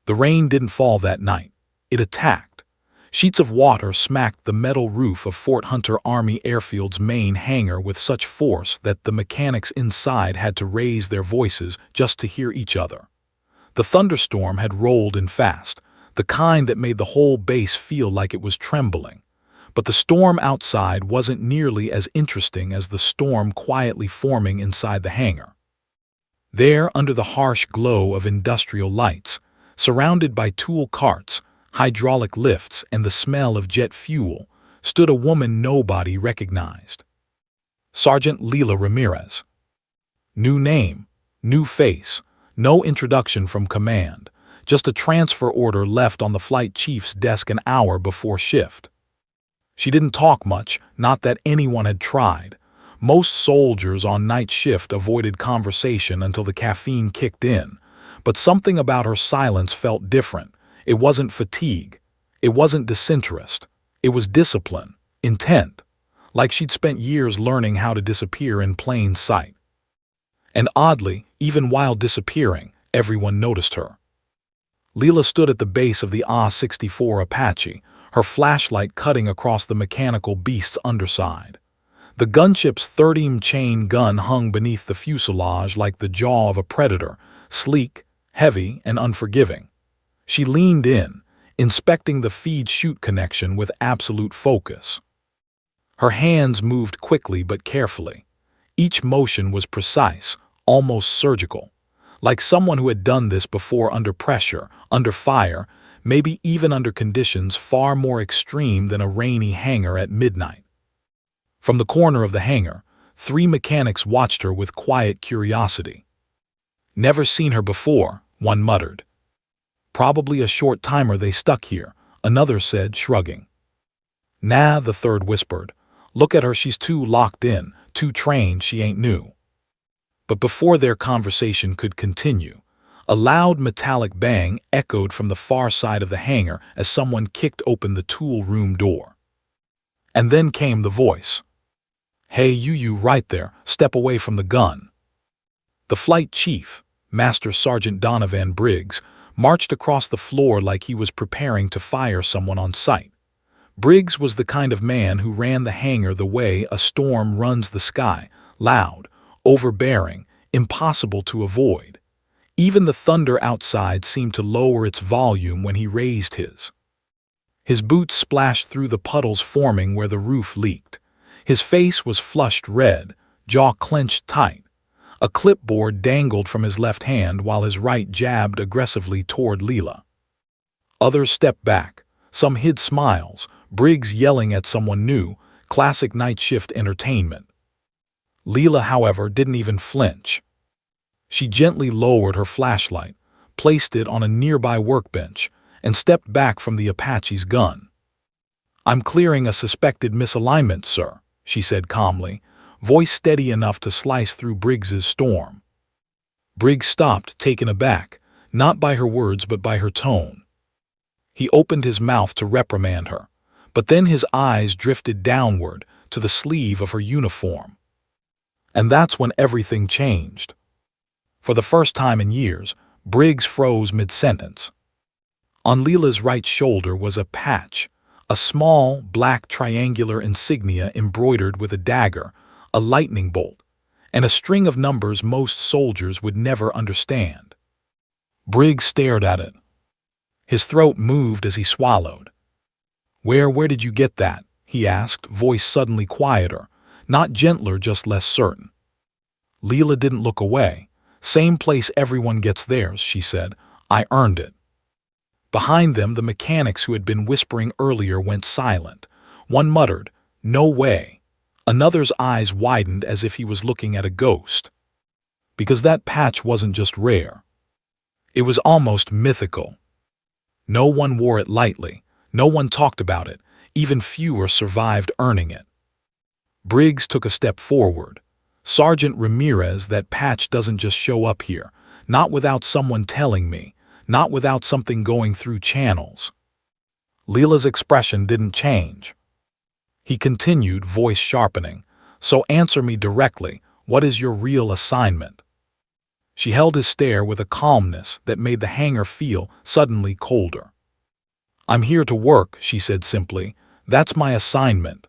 The rain didn't fall that night. It attacked. Sheets of water smacked the metal roof of Fort Hunter Army Airfield's main hangar with such force that the mechanics inside had to raise their voices just to hear each other. The thunderstorm had rolled in fast, the kind that made the whole base feel like it was trembling. But the storm outside wasn't nearly as interesting as the storm quietly forming inside the hangar. There, under the harsh glow of industrial lights, surrounded by tool carts, hydraulic lifts, and the smell of jet fuel, stood a woman nobody recognized. Sergeant Leila Ramirez. New name, new face, no introduction from command, just a transfer order left on the flight chief's desk an hour before shift. She didn't talk much, not that anyone had tried. Most soldiers on night shift avoided conversation until the caffeine kicked in, but something about her silence felt different. It wasn't fatigue. It wasn't disinterest. It was discipline, intent, like she'd spent years learning how to disappear in plain sight. And oddly, even while disappearing, everyone noticed her. Leila stood at the base of the Ah-64 Apache, her flashlight cutting across the mechanical beast's underside. The gunship's 30mm chain gun hung beneath the fuselage like the jaw of a predator, sleek, heavy, and unforgiving. She leaned in, inspecting the feed-chute connection with absolute focus. Her hands moved quickly but carefully. Each motion was precise, almost surgical, like someone who had done this before under pressure, under fire, maybe even under conditions far more extreme than a rainy hangar at midnight. From the corner of the hangar, 3 mechanics watched her with quiet curiosity. "Never seen her before," one muttered. "Probably a short timer they stuck here," another said, shrugging. "Nah," the third whispered. "Look at her, she's too locked in, too trained, she ain't new." But before their conversation could continue, a loud metallic bang echoed from the far side of the hangar as someone kicked open the tool room door. And then came the voice. "Hey, you right there, step away from the gun." The flight chief, Master Sergeant Donovan Briggs, marched across the floor like he was preparing to fire someone on sight. Briggs was the kind of man who ran the hangar the way a storm runs the sky, loud, overbearing, impossible to avoid. Even the thunder outside seemed to lower its volume when he raised his. His boots splashed through the puddles forming where the roof leaked. His face was flushed red, jaw clenched tight. A clipboard dangled from his left hand while his right jabbed aggressively toward Leila. Others stepped back. Some hid smiles, Briggs yelling at someone new, classic night shift entertainment. Leila, however, didn't even flinch. She gently lowered her flashlight, placed it on a nearby workbench, and stepped back from the Apache's gun. "I'm clearing a suspected misalignment, sir," she said calmly, voice steady enough to slice through Briggs's storm. Briggs stopped, taken aback, not by her words but by her tone. He opened his mouth to reprimand her, but then his eyes drifted downward to the sleeve of her uniform. And that's when everything changed. For the first time in years, Briggs froze mid-sentence. On Leila's right shoulder was a patch, a small, black triangular insignia embroidered with a dagger, a lightning bolt, and a string of numbers most soldiers would never understand. Briggs stared at it. His throat moved as he swallowed. Where did you get that?" he asked, voice suddenly quieter, not gentler, just less certain. Leila didn't look away. "Same place everyone gets theirs," she said. "I earned it." Behind them, the mechanics who had been whispering earlier went silent. One muttered, "No way." Another's eyes widened as if he was looking at a ghost. Because that patch wasn't just rare. It was almost mythical. No one wore it lightly. No one talked about it. Even fewer survived earning it. Briggs took a step forward. "Sergeant Ramirez, that patch doesn't just show up here. Not without someone telling me. Not without something going through channels." Leila's expression didn't change. He continued, voice sharpening. "So answer me directly. What is your real assignment?" She held his stare with a calmness that made the hangar feel suddenly colder. "I'm here to work," she said simply. "That's my assignment."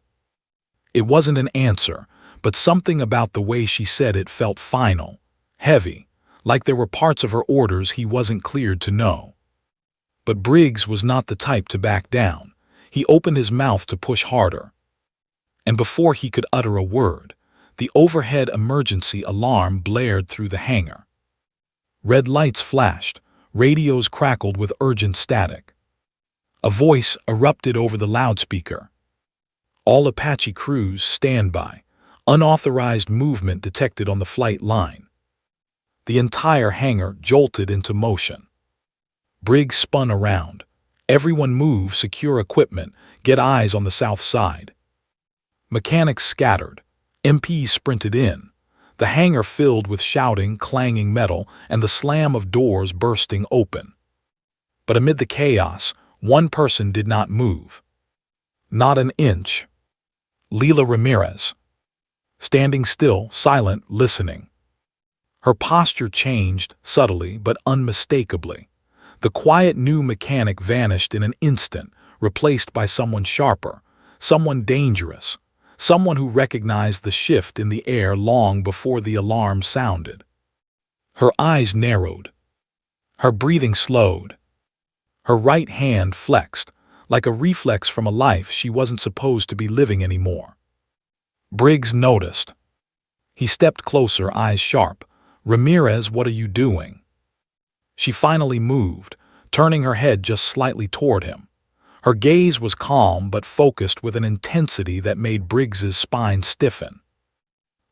It wasn't an answer, but something about the way she said it felt final, heavy, like there were parts of her orders he wasn't cleared to know. But Briggs was not the type to back down. He opened his mouth to push harder. And before he could utter a word, the overhead emergency alarm blared through the hangar. Red lights flashed, radios crackled with urgent static. A voice erupted over the loudspeaker. "All Apache crews stand by. Unauthorized movement detected on the flight line." The entire hangar jolted into motion. Briggs spun around. "Everyone move, secure equipment, get eyes on the south side." Mechanics scattered. MPs sprinted in. The hangar filled with shouting, clanging metal, and the slam of doors bursting open. But amid the chaos, one person did not move. Not an inch. Leila Ramirez. Standing still, silent, listening. Her posture changed, subtly but unmistakably. The quiet new mechanic vanished in an instant, replaced by someone sharper, someone dangerous, someone who recognized the shift in the air long before the alarm sounded. Her eyes narrowed. Her breathing slowed. Her right hand flexed, like a reflex from a life she wasn't supposed to be living anymore. Briggs noticed. He stepped closer, eyes sharp. "Ramirez, what are you doing?" She finally moved, turning her head just slightly toward him. Her gaze was calm but focused with an intensity that made Briggs's spine stiffen.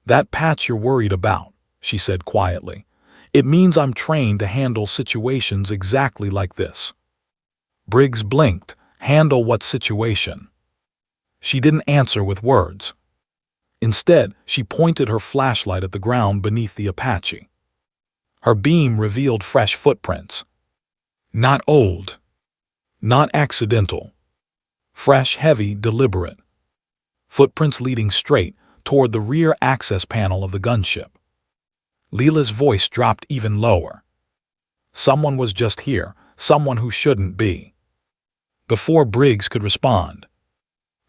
"That patch you're worried about," she said quietly. "It means I'm trained to handle situations exactly like this." Briggs blinked. "Handle what situation?" She didn't answer with words. Instead, she pointed her flashlight at the ground beneath the Apache. Her beam revealed fresh footprints. Not old. Not accidental. Fresh, heavy, deliberate. Footprints leading straight toward the rear access panel of the gunship. Leila's voice dropped even lower. Someone was just here, someone who shouldn't be. Before Briggs could respond.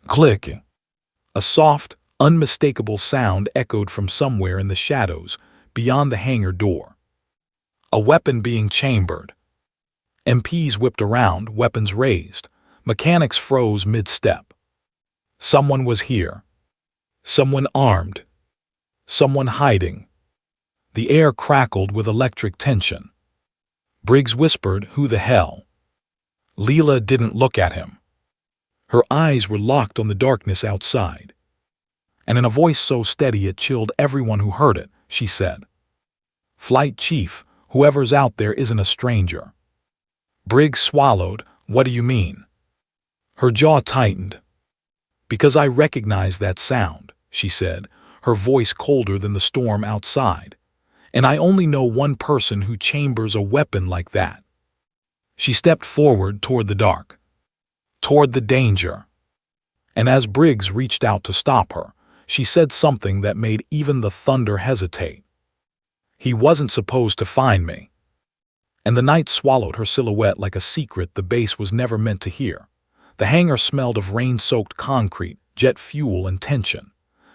Click. A soft, unmistakable sound echoed from somewhere in the shadows beyond the hangar door. A weapon being chambered. MPs whipped around, weapons raised. Mechanics froze mid-step. Someone was here. Someone armed. Someone hiding. The air crackled with electric tension. Briggs whispered, "Who the hell?" Leila didn't look at him. Her eyes were locked on the darkness outside. And in a voice so steady it chilled everyone who heard it, she said, "Flight Chief, whoever's out there isn't a stranger." Briggs swallowed. "What do you mean?" Her jaw tightened. "Because I recognize that sound," she said, her voice colder than the storm outside. "And I only know one person who chambers a weapon like that." She stepped forward toward the dark. Toward the danger. And as Briggs reached out to stop her, she said something that made even the thunder hesitate. "He wasn't supposed to find me." And the night swallowed her silhouette like a secret the base was never meant to hear. The hangar smelled of rain-soaked concrete, jet fuel, and tension.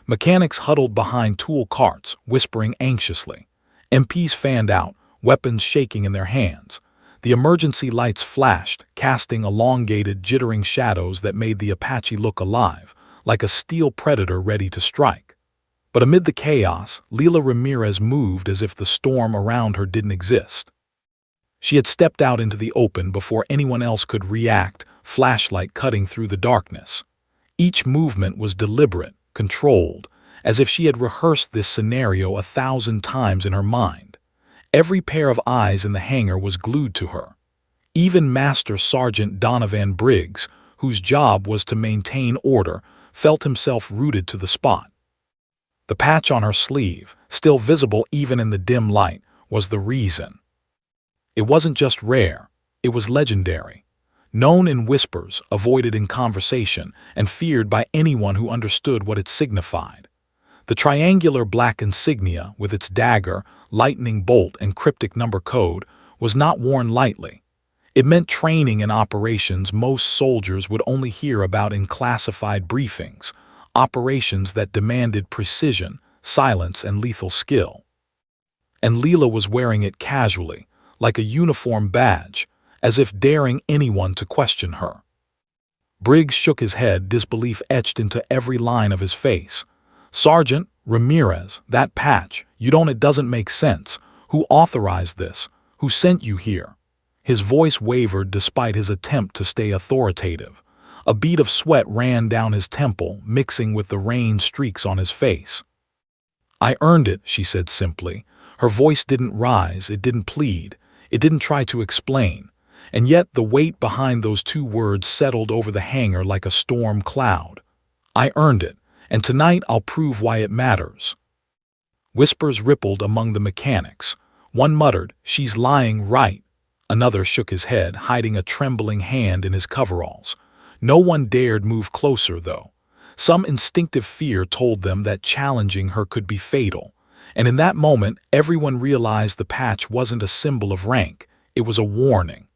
Mechanics huddled behind tool carts, whispering anxiously. MPs fanned out, weapons shaking in their hands. The emergency lights flashed, casting elongated, jittering shadows that made the Apache look alive, like a steel predator ready to strike. But amid the chaos, Leila Ramirez moved as if the storm around her didn't exist. She had stepped out into the open before anyone else could react, flashlight cutting through the darkness. Each movement was deliberate, controlled, as if she had rehearsed this scenario 1,000 times in her mind. Every pair of eyes in the hangar was glued to her. Even Master Sergeant Donovan Briggs, whose job was to maintain order, felt himself rooted to the spot. The patch on her sleeve, still visible even in the dim light, was the reason. It wasn't just rare, it was legendary. Known in whispers, avoided in conversation, and feared by anyone who understood what it signified. The triangular black insignia, with its dagger, lightning bolt, and cryptic number code, was not worn lightly. It meant training in operations most soldiers would only hear about in classified briefings, operations that demanded precision, silence, and lethal skill. And Leela was wearing it casually, like a uniform badge, as if daring anyone to question her. Briggs shook his head, disbelief etched into every line of his face. "Sergeant Ramirez, that patch, it doesn't make sense. Who authorized this? Who sent you here?" His voice wavered despite his attempt to stay authoritative. A bead of sweat ran down his temple, mixing with the rain streaks on his face. "I earned it," she said simply. Her voice didn't rise, it didn't plead, it didn't try to explain. And yet the weight behind those two words settled over the hangar like a storm cloud. "I earned it, and tonight I'll prove why it matters." Whispers rippled among the mechanics. One muttered, "She's lying, right?" Another shook his head, hiding a trembling hand in his coveralls. No one dared move closer, though. Some instinctive fear told them that challenging her could be fatal. And in that moment, everyone realized the patch wasn't a symbol of rank, it was a warning.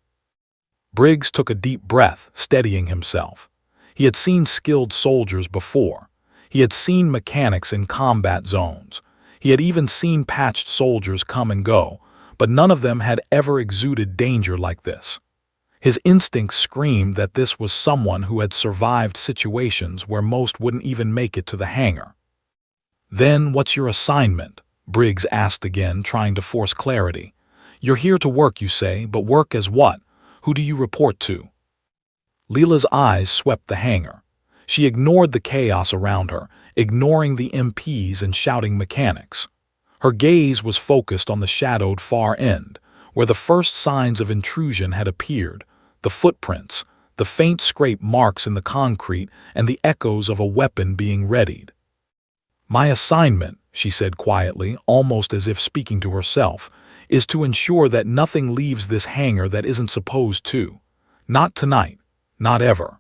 Briggs took a deep breath, steadying himself. He had seen skilled soldiers before. He had seen mechanics in combat zones. He had even seen patched soldiers come and go, but none of them had ever exuded danger like this. His instincts screamed that this was someone who had survived situations where most wouldn't even make it to the hangar. "Then what's your assignment?" Briggs asked again, trying to force clarity. "You're here to work, you say, but work as what? Who do you report to?" Leela's eyes swept the hangar. She ignored the chaos around her, ignoring the MPs and shouting mechanics. Her gaze was focused on the shadowed far end, where the first signs of intrusion had appeared, the footprints, the faint scrape marks in the concrete, and the echoes of a weapon being readied. "My assignment," she said quietly, almost as if speaking to herself, "is to ensure that nothing leaves this hangar that isn't supposed to. Not tonight. Not ever."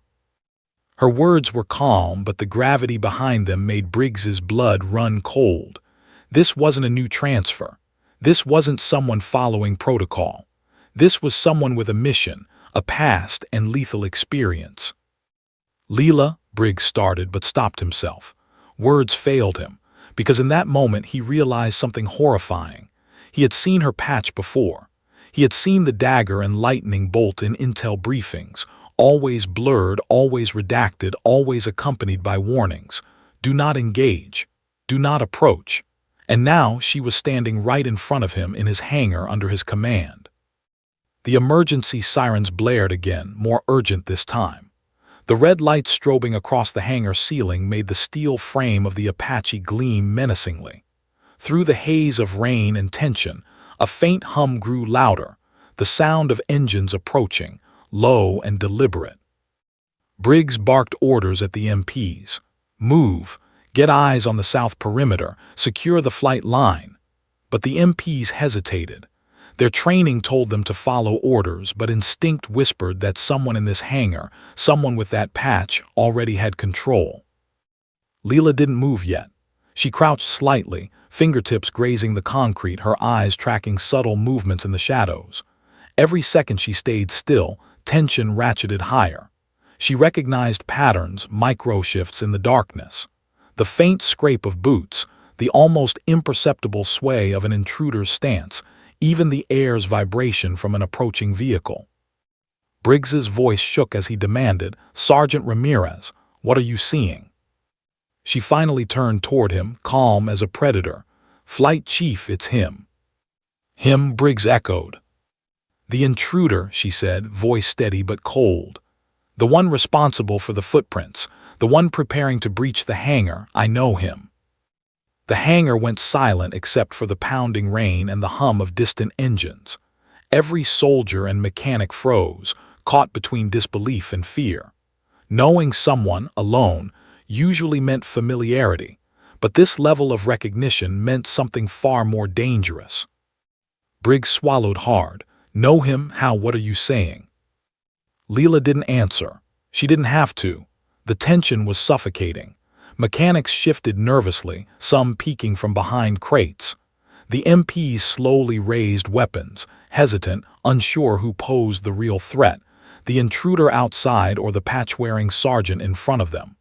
Her words were calm, but the gravity behind them made Briggs's blood run cold. This wasn't a new transfer. This wasn't someone following protocol. This was someone with a mission, a past, and lethal experience. "Leela," Briggs started but stopped himself. Words failed him, because in that moment he realized something horrifying. He had seen her patch before. He had seen the dagger and lightning bolt in intel briefings, always blurred, always redacted, always accompanied by warnings. Do not engage. Do not approach. And now she was standing right in front of him in his hangar under his command. The emergency sirens blared again, more urgent this time. The red lights strobing across the hangar ceiling made the steel frame of the Apache gleam menacingly. Through the haze of rain and tension, a faint hum grew louder, the sound of engines approaching, low and deliberate. Briggs barked orders at the MPs. "Move. Get eyes on the south perimeter. Secure the flight line." But the MPs hesitated. Their training told them to follow orders, but instinct whispered that someone in this hangar, someone with that patch, already had control. Leela didn't move yet. She crouched slightly, fingertips grazing the concrete, her eyes tracking subtle movements in the shadows. Every second she stayed still, tension ratcheted higher. She recognized patterns, micro-shifts in the darkness. The faint scrape of boots, the almost imperceptible sway of an intruder's stance, even the air's vibration from an approaching vehicle. Briggs's voice shook as he demanded, "Sergeant Ramirez, what are you seeing?" She finally turned toward him, calm as a predator. "Flight Chief, it's him." "Him?" Briggs echoed. "The intruder," she said, voice steady but cold. "The one responsible for the footprints, the one preparing to breach the hangar. I know him." The hangar went silent except for the pounding rain and the hum of distant engines. Every soldier and mechanic froze, caught between disbelief and fear. Knowing someone, alone, usually meant familiarity, but this level of recognition meant something far more dangerous. Briggs swallowed hard. "Know him? How? What are you saying?" Leela didn't answer. She didn't have to. The tension was suffocating. Mechanics shifted nervously, some peeking from behind crates. The MPs slowly raised weapons, hesitant, unsure who posed the real threat, the intruder outside or the patch-wearing sergeant in front of them.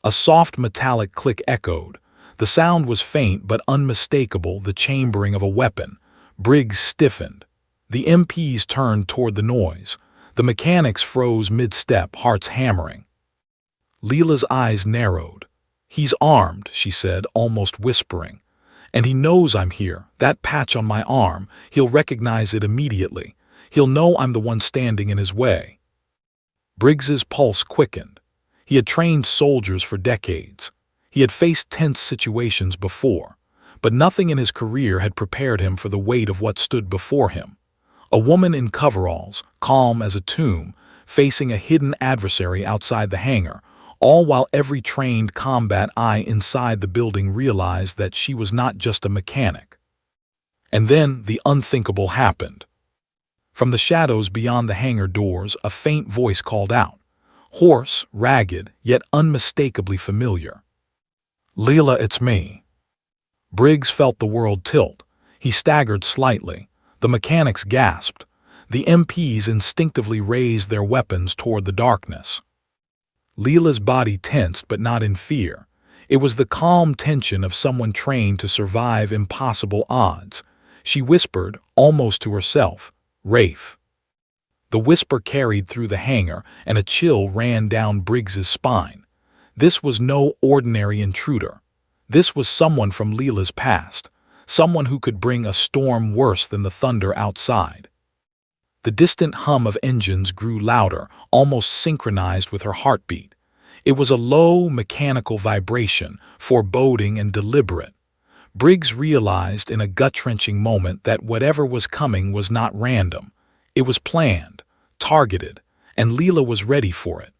A soft metallic click echoed. The sound was faint but unmistakable, the chambering of a weapon. Briggs stiffened. The MPs turned toward the noise. The mechanics froze mid-step, hearts hammering. Leela's eyes narrowed. "He's armed," she said, almost whispering. "And he knows I'm here. That patch on my arm, he'll recognize it immediately. He'll know I'm the one standing in his way." Briggs's pulse quickened. He had trained soldiers for decades. He had faced tense situations before, but nothing in his career had prepared him for the weight of what stood before him. A woman in coveralls, calm as a tomb, facing a hidden adversary outside the hangar, all while every trained combat eye inside the building realized that she was not just a mechanic. And then the unthinkable happened. From the shadows beyond the hangar doors, a faint voice called out, hoarse, ragged, yet unmistakably familiar. "Leela, it's me." Briggs felt the world tilt. He staggered slightly. The mechanics gasped. The MPs instinctively raised their weapons toward the darkness. Leela's body tensed, but not in fear. It was the calm tension of someone trained to survive impossible odds. She whispered, almost to herself, "Rafe." The whisper carried through the hangar, and a chill ran down Briggs's spine. This was no ordinary intruder. This was someone from Leela's past, someone who could bring a storm worse than the thunder outside. The distant hum of engines grew louder, almost synchronized with her heartbeat. It was a low, mechanical vibration, foreboding and deliberate. Briggs realized in a gut-wrenching moment that whatever was coming was not random. It was planned, targeted, and Leela was ready for it.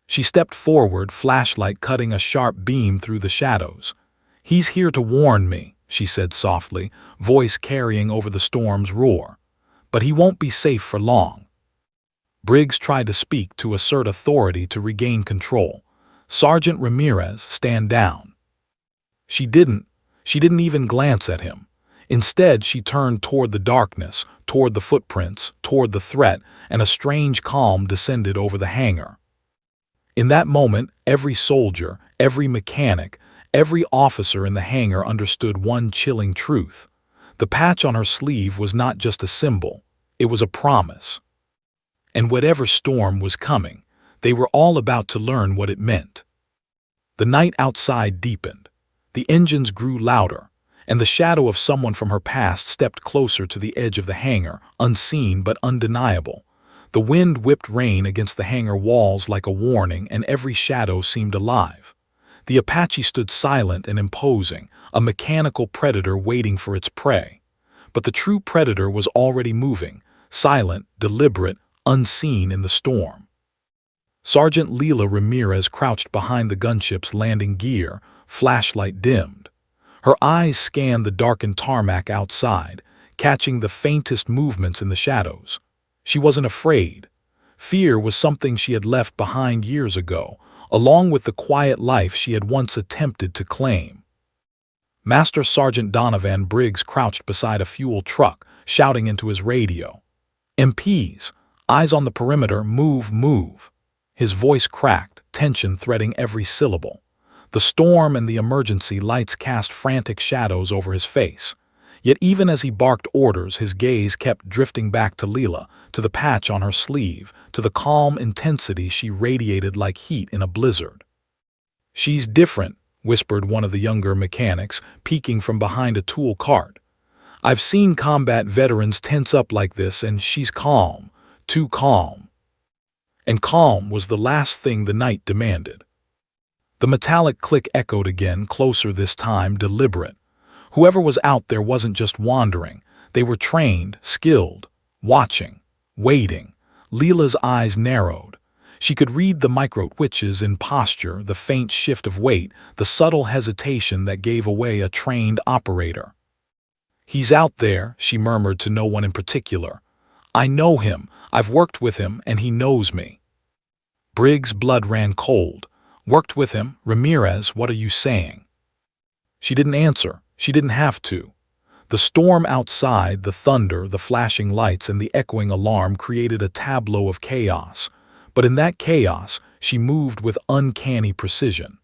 She stepped forward, flashlight cutting a sharp beam through the shadows. "He's here to warn me," she said softly, voice carrying over the storm's roar. "But he won't be safe for long." Briggs tried to speak, to assert authority, to regain control. "Sergeant Ramirez, stand down." She didn't. She didn't even glance at him. Instead, she turned toward the darkness, toward the footprints, toward the threat, and a strange calm descended over the hangar. In that moment, every soldier, every mechanic, every officer in the hangar understood one chilling truth. The patch on her sleeve was not just a symbol, it was a promise. And whatever storm was coming, they were all about to learn what it meant. The night outside deepened. The engines grew louder, and the shadow of someone from her past stepped closer to the edge of the hangar, unseen but undeniable. The wind whipped rain against the hangar walls like a warning, and every shadow seemed alive. The Apache stood silent and imposing, a mechanical predator waiting for its prey. But the true predator was already moving, silent, deliberate, unseen in the storm. Sergeant Leela Ramirez crouched behind the gunship's landing gear, flashlight dimmed. Her eyes scanned the darkened tarmac outside, catching the faintest movements in the shadows. She wasn't afraid. Fear was something she had left behind years ago, along with the quiet life she had once attempted to claim. Master Sergeant Donovan Briggs crouched beside a fuel truck, shouting into his radio. "MPs, eyes on the perimeter, move, move." His voice cracked, tension threading every syllable. The storm and the emergency lights cast frantic shadows over his face. Yet even as he barked orders, his gaze kept drifting back to Leela, to the patch on her sleeve, to the calm intensity she radiated like heat in a blizzard. "She's different," whispered one of the younger mechanics, peeking from behind a tool cart. "I've seen combat veterans tense up like this, and she's calm, too calm." And calm was the last thing the night demanded. The metallic click echoed again, closer this time, deliberate. Whoever was out there wasn't just wandering. They were trained, skilled, watching, waiting. Leela's eyes narrowed. She could read the micro-twitches in posture, the faint shift of weight, the subtle hesitation that gave away a trained operator. "He's out there," she murmured to no one in particular. "I know him, I've worked with him, and he knows me." Briggs' blood ran cold. Worked with him. Ramirez, what are you saying? She didn't answer. She didn't have to. The storm outside, the thunder, the flashing lights, and the echoing alarm created a tableau of chaos. But in that chaos, she moved with uncanny precision.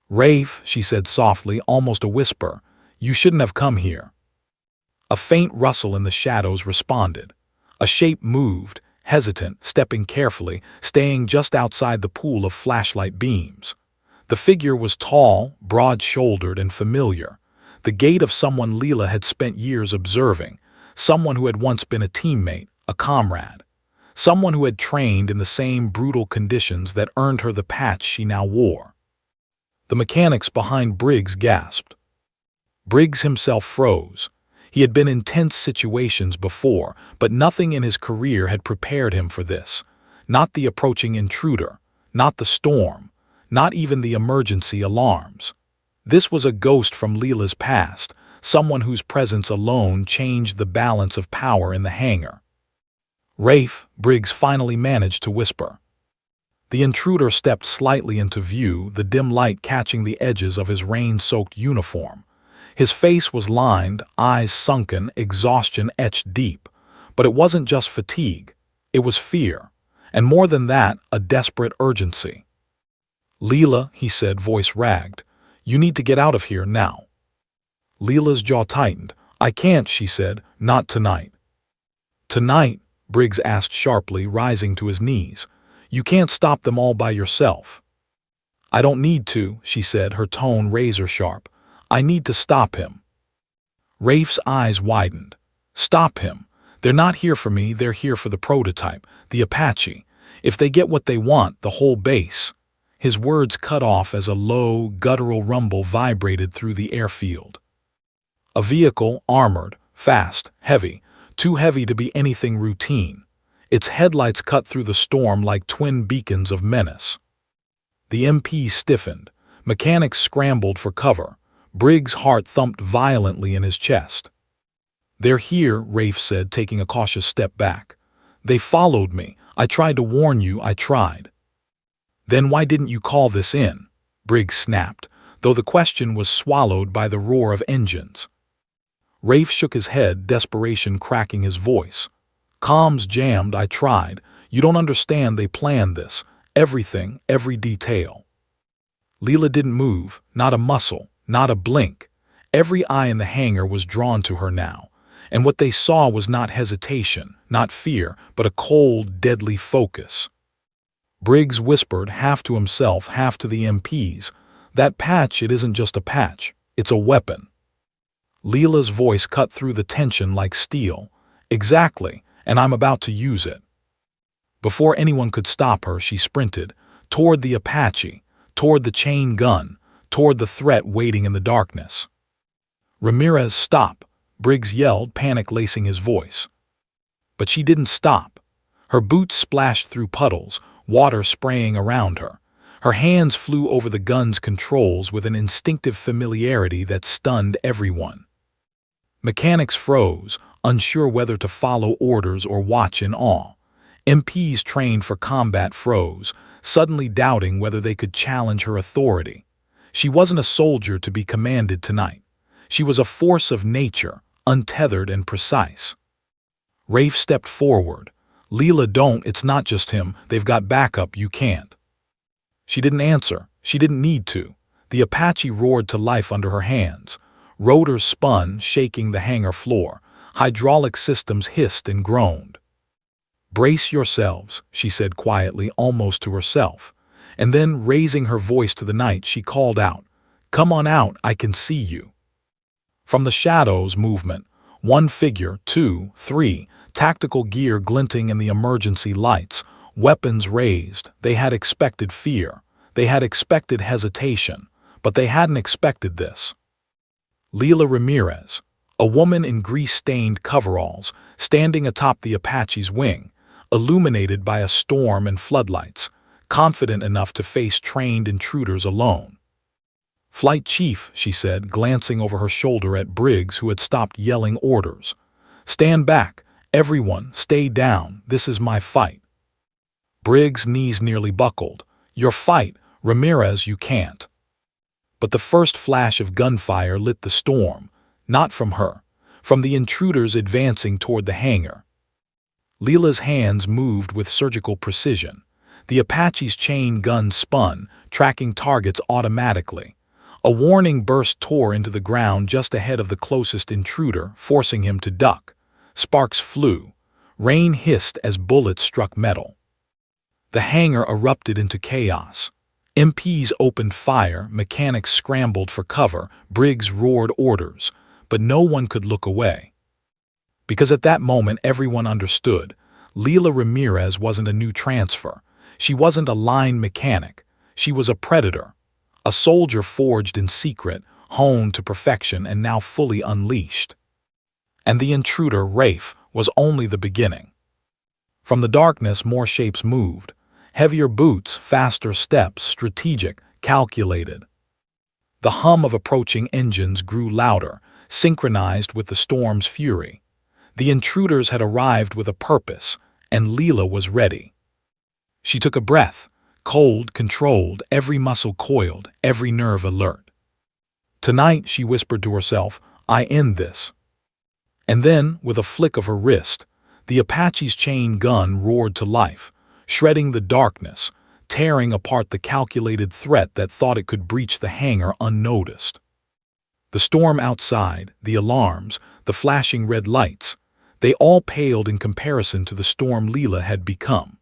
Rafe, she said softly, almost a whisper, you shouldn't have come here. A faint rustle in the shadows responded. A shape moved, hesitant, stepping carefully, staying just outside the pool of flashlight beams. The figure was tall, broad-shouldered, and familiar. The gait of someone Leela had spent years observing, someone who had once been a teammate, a comrade, someone who had trained in the same brutal conditions that earned her the patch she now wore. The mechanics behind Briggs gasped. Briggs himself froze. He had been in tense situations before, but nothing in his career had prepared him for this. Not the approaching intruder, not the storm, not even the emergency alarms. This was a ghost from Leela's past, someone whose presence alone changed the balance of power in the hangar. Rafe, Briggs finally managed to whisper. The intruder stepped slightly into view, the dim light catching the edges of his rain-soaked uniform. His face was lined, eyes sunken, exhaustion etched deep. But it wasn't just fatigue. It was fear. And more than that, a desperate urgency. Leela, he said, voice ragged, you need to get out of here now. Leela's jaw tightened. I can't, she said, not tonight. Tonight? Briggs asked sharply, rising to his knees. You can't stop them all by yourself. I don't need to, she said, her tone razor-sharp. I need to stop him. Rafe's eyes widened. Stop him. They're not here for me, they're here for the prototype, the Apache. If they get what they want, the whole base. His words cut off as a low, guttural rumble vibrated through the airfield. A vehicle, armored, fast, heavy, too heavy to be anything routine. Its headlights cut through the storm like twin beacons of menace. The MP stiffened. Mechanics scrambled for cover. Briggs' heart thumped violently in his chest. They're here, Rafe said, taking a cautious step back. They followed me. I tried to warn you, I tried. Then why didn't you call this in? Briggs snapped, though the question was swallowed by the roar of engines. Rafe shook his head, desperation cracking his voice. Comms jammed, I tried. You don't understand, they planned this. Everything, every detail. Leela didn't move, not a muscle, not a blink. Every eye in the hangar was drawn to her now, and what they saw was not hesitation, not fear, but a cold, deadly focus. Briggs whispered, half to himself, half to the MPs, that patch, it isn't just a patch, it's a weapon. Leela's voice cut through the tension like steel. Exactly, and I'm about to use it. Before anyone could stop her, she sprinted, toward the Apache, toward the chain gun, toward the threat waiting in the darkness. Ramirez, stop, Briggs yelled, panic lacing his voice. But she didn't stop. Her boots splashed through puddles, water spraying around her. Her hands flew over the gun's controls with an instinctive familiarity that stunned everyone. Mechanics froze, unsure whether to follow orders or watch in awe. MPs trained for combat froze, suddenly doubting whether they could challenge her authority. She wasn't a soldier to be commanded tonight. She was a force of nature, untethered and precise. Rafe stepped forward. Leela, don't, it's not just him, they've got backup, you can't. She didn't answer. She didn't need to. The Apache roared to life under her hands. Rotors spun, shaking the hangar floor. Hydraulic systems hissed and groaned. Brace yourselves, she said quietly, almost to herself. And then, raising her voice to the night, she called out, come on out, I can see you. From the shadows, movement. One figure, two, three, tactical gear glinting in the emergency lights, weapons raised. They had expected fear. They had expected hesitation. But they hadn't expected this. Leela Ramirez, a woman in grease-stained coveralls, standing atop the Apache's wing, illuminated by a storm and floodlights, confident enough to face trained intruders alone. Flight Chief, she said, glancing over her shoulder at Briggs, who had stopped yelling orders. Stand back. Everyone, stay down. This is my fight. Briggs' knees nearly buckled. Your fight, Ramirez, you can't. But the first flash of gunfire lit the storm, not from her, from the intruders advancing toward the hangar. Leela's hands moved with surgical precision. The Apache's chain gun spun, tracking targets automatically. A warning burst tore into the ground just ahead of the closest intruder, forcing him to duck. Sparks flew. Rain hissed as bullets struck metal. The hangar erupted into chaos. MPs opened fire, mechanics scrambled for cover, Briggs roared orders, but no one could look away. Because at that moment everyone understood, Leela Ramirez wasn't a new transfer. She wasn't a line mechanic. She was a predator. A soldier forged in secret, honed to perfection and now fully unleashed. And the intruder, Rafe, was only the beginning. From the darkness more shapes moved. Heavier boots, faster steps, strategic, calculated. The hum of approaching engines grew louder, synchronized with the storm's fury. The intruders had arrived with a purpose, and Leela was ready. She took a breath, cold, controlled, every muscle coiled, every nerve alert. Tonight, she whispered to herself, I end this. And then, with a flick of her wrist, the Apache's chain gun roared to life, shredding the darkness, tearing apart the calculated threat that thought it could breach the hangar unnoticed. The storm outside, the alarms, the flashing red lights, they all paled in comparison to the storm Leela had become.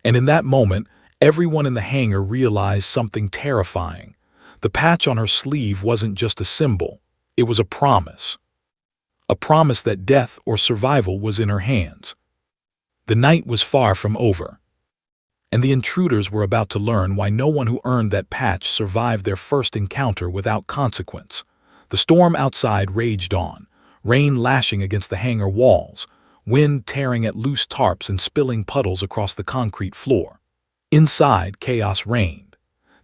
And in that moment, everyone in the hangar realized something terrifying. The patch on her sleeve wasn't just a symbol, it was a promise. A promise that death or survival was in her hands. The night was far from over, and the intruders were about to learn why no one who earned that patch survived their first encounter without consequence. The storm outside raged on, rain lashing against the hangar walls, wind tearing at loose tarps and spilling puddles across the concrete floor. Inside, chaos reigned.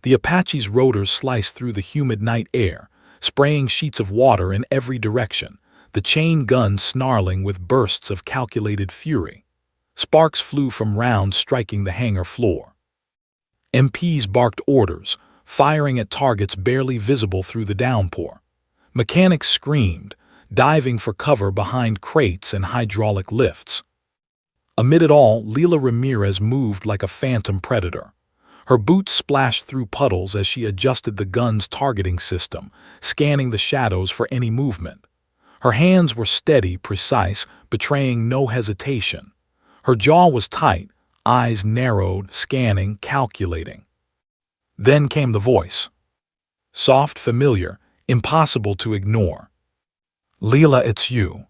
The Apache's rotors sliced through the humid night air, spraying sheets of water in every direction, the chain gun snarling with bursts of calculated fury. Sparks flew from rounds striking the hangar floor. MPs barked orders, firing at targets barely visible through the downpour. Mechanics screamed, diving for cover behind crates and hydraulic lifts. Amid it all, Leela Ramirez moved like a phantom predator. Her boots splashed through puddles as she adjusted the gun's targeting system, scanning the shadows for any movement. Her hands were steady, precise, betraying no hesitation. Her jaw was tight, eyes narrowed, scanning, calculating. Then came the voice. Soft, familiar, impossible to ignore. Leela, it's you.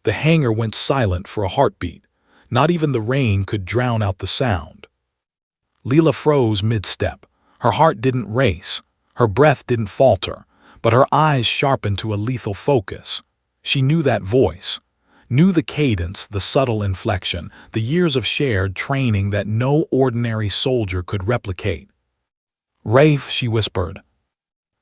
The hangar went silent for a heartbeat. Not even the rain could drown out the sound. Leela froze mid-step. Her heart didn't race. Her breath didn't falter. But her eyes sharpened to a lethal focus. She knew that voice. Knew the cadence, the subtle inflection, the years of shared training that no ordinary soldier could replicate. Rafe, she whispered.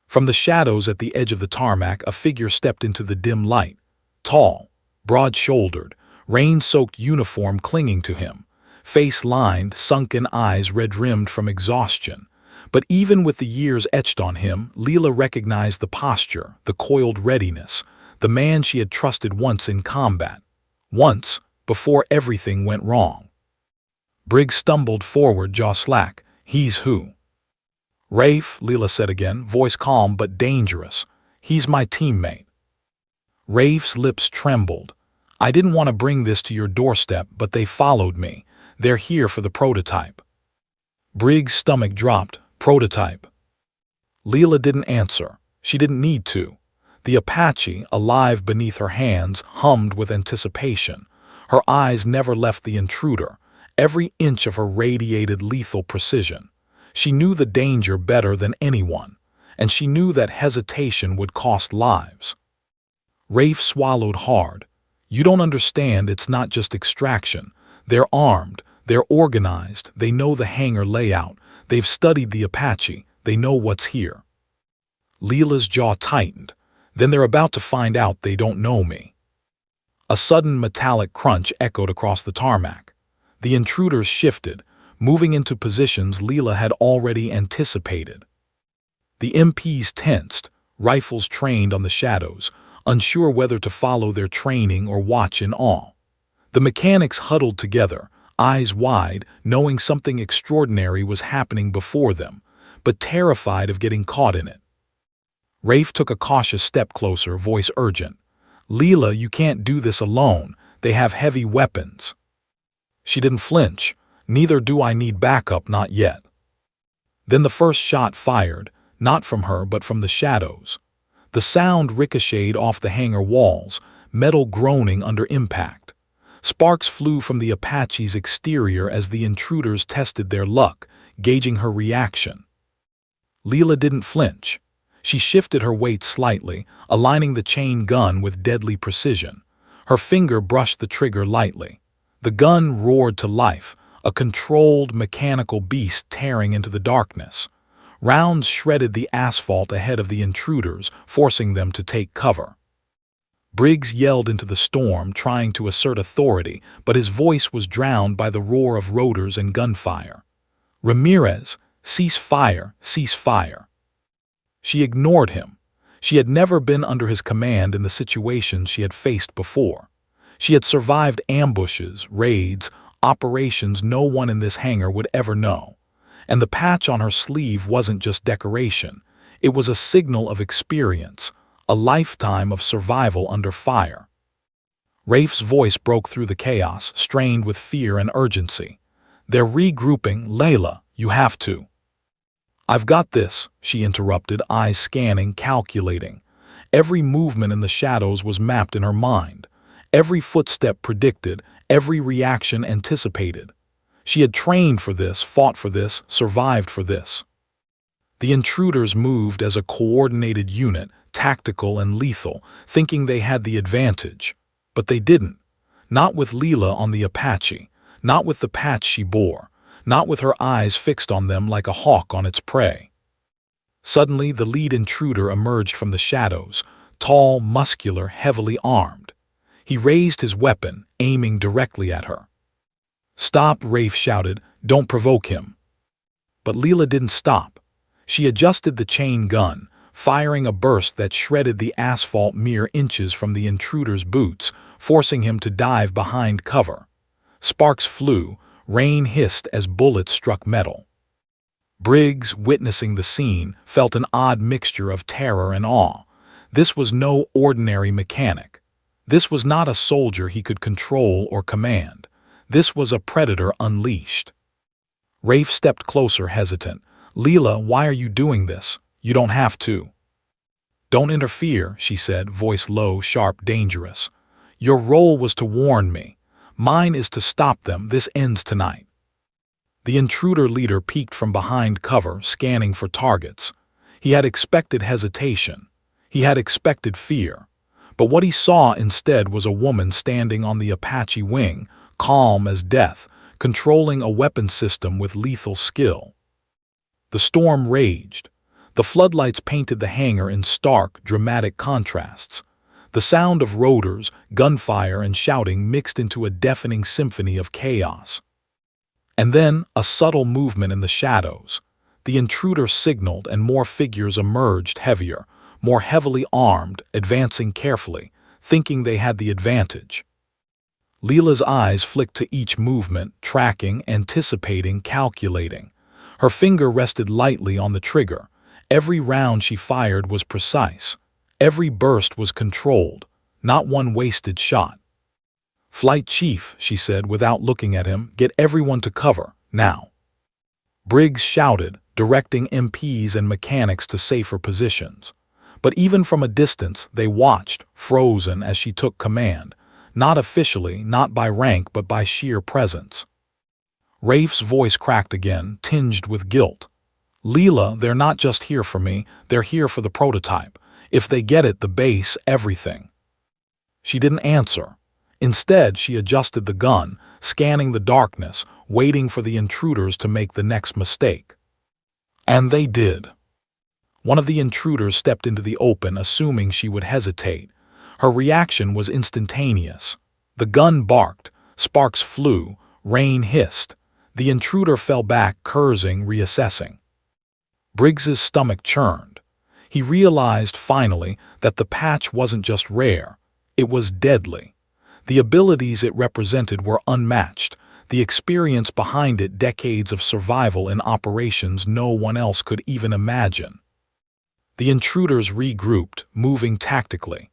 From the shadows at the edge of the tarmac, a figure stepped into the dim light. Tall, broad-shouldered, rain-soaked uniform clinging to him. Face lined, sunken eyes red-rimmed from exhaustion. But even with the years etched on him, Leela recognized the posture, the coiled readiness, the man she had trusted once in combat. Once, before everything went wrong. Briggs stumbled forward, jaw slack. He's who? Rafe, Leela said again, voice calm but dangerous. He's my teammate. Rafe's lips trembled. I didn't want to bring this to your doorstep, but they followed me. They're here for the prototype. Briggs' stomach dropped. Prototype. Leela didn't answer. She didn't need to. The Apache, alive beneath her hands, hummed with anticipation. Her eyes never left the intruder. Every inch of her radiated lethal precision. She knew the danger better than anyone, and she knew that hesitation would cost lives. Rafe swallowed hard. You don't understand, it's not just extraction. They're armed, they're organized, they know the hangar layout, they've studied the Apache, they know what's here. Leela's jaw tightened. Then they're about to find out they don't know me. A sudden metallic crunch echoed across the tarmac. The intruders shifted, moving into positions Leela had already anticipated. The MPs tensed, rifles trained on the shadows, unsure whether to follow their training or watch in awe. The mechanics huddled together, eyes wide, knowing something extraordinary was happening before them, but terrified of getting caught in it. Rafe took a cautious step closer, voice urgent. "Leela, you can't do this alone. They have heavy weapons." She didn't flinch. "Neither do I need backup, not yet." Then the first shot fired, not from her but from the shadows. The sound ricocheted off the hangar walls, metal groaning under impact. Sparks flew from the Apache's exterior as the intruders tested their luck, gauging her reaction. Leela didn't flinch. She shifted her weight slightly, aligning the chain gun with deadly precision. Her finger brushed the trigger lightly. The gun roared to life, a controlled, mechanical beast tearing into the darkness. Rounds shredded the asphalt ahead of the intruders, forcing them to take cover. Briggs yelled into the storm, trying to assert authority, but his voice was drowned by the roar of rotors and gunfire. "Ramirez, cease fire, cease fire." She ignored him. She had never been under his command in the situations she had faced before. She had survived ambushes, raids, operations no one in this hangar would ever know. And the patch on her sleeve wasn't just decoration. It was a signal of experience, a lifetime of survival under fire. Rafe's voice broke through the chaos, strained with fear and urgency. "They're regrouping. Layla, you have to." "I've got this," she interrupted, eyes scanning, calculating. Every movement in the shadows was mapped in her mind. Every footstep predicted, every reaction anticipated. She had trained for this, fought for this, survived for this. The intruders moved as a coordinated unit, tactical and lethal, thinking they had the advantage. But they didn't. Not with Leela on the Apache, not with the patch she bore, not with her eyes fixed on them like a hawk on its prey. Suddenly, the lead intruder emerged from the shadows, tall, muscular, heavily armed. He raised his weapon, aiming directly at her. "Stop," Rafe shouted. "Don't provoke him." But Leela didn't stop. She adjusted the chain gun, firing a burst that shredded the asphalt mere inches from the intruder's boots, forcing him to dive behind cover. Sparks flew, rain hissed as bullets struck metal. Briggs, witnessing the scene, felt an odd mixture of terror and awe. This was no ordinary mechanic. This was not a soldier he could control or command. This was a predator unleashed. Rafe stepped closer, hesitant. "Leela, why are you doing this? You don't have to." "Don't interfere," she said, voice low, sharp, dangerous. "Your role was to warn me. Mine is to stop them. This ends tonight." The intruder leader peeked from behind cover, scanning for targets. He had expected hesitation. He had expected fear. But what he saw instead was a woman standing on the Apache wing, calm as death, controlling a weapon system with lethal skill. The storm raged. The floodlights painted the hangar in stark, dramatic contrasts. The sound of rotors, gunfire, and shouting mixed into a deafening symphony of chaos. And then, a subtle movement in the shadows. The intruder signaled and more figures emerged, heavier, more heavily armed, advancing carefully, thinking they had the advantage. Leela's eyes flicked to each movement, tracking, anticipating, calculating. Her finger rested lightly on the trigger. Every round she fired was precise. Every burst was controlled, not one wasted shot. "Flight Chief," she said without looking at him, "get everyone to cover, now." Briggs shouted, directing MPs and mechanics to safer positions. But even from a distance, they watched, frozen, as she took command, not officially, not by rank, but by sheer presence. Rafe's voice cracked again, tinged with guilt. "Leela, they're not just here for me, they're here for the prototype. If they get it, the base, everything." She didn't answer. Instead, she adjusted the gun, scanning the darkness, waiting for the intruders to make the next mistake. And they did. One of the intruders stepped into the open, assuming she would hesitate. Her reaction was instantaneous. The gun barked, sparks flew, rain hissed. The intruder fell back, cursing, reassessing. Briggs's stomach churned. He realized finally that the patch wasn't just rare, it was deadly. The abilities it represented were unmatched, the experience behind it decades of survival in operations no one else could even imagine. The intruders regrouped, moving tactically.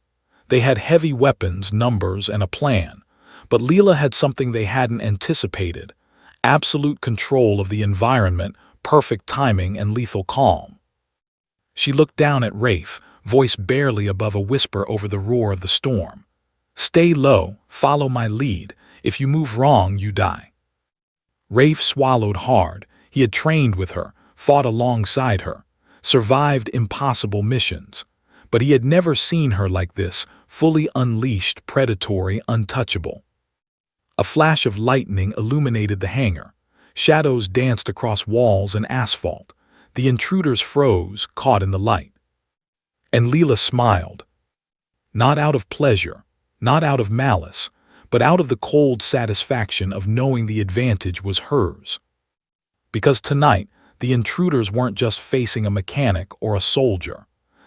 They had heavy weapons, numbers, and a plan, but Leela had something they hadn't anticipated: absolute control of the environment, perfect timing, and lethal calm. She looked down at Rafe, voice barely above a whisper over the roar of the storm. "Stay low, follow my lead. If you move wrong, you die." Rafe swallowed hard. He had trained with her, fought alongside her, survived impossible missions. But he had never seen her like this, fully unleashed, predatory, untouchable. A flash of lightning illuminated the hangar. Shadows danced across walls and asphalt. The intruders froze, caught in the light. And Leela smiled. Not out of pleasure, not out of malice, but out of the cold satisfaction of knowing the advantage was hers. Because tonight, the intruders weren't just facing a mechanic or a soldier.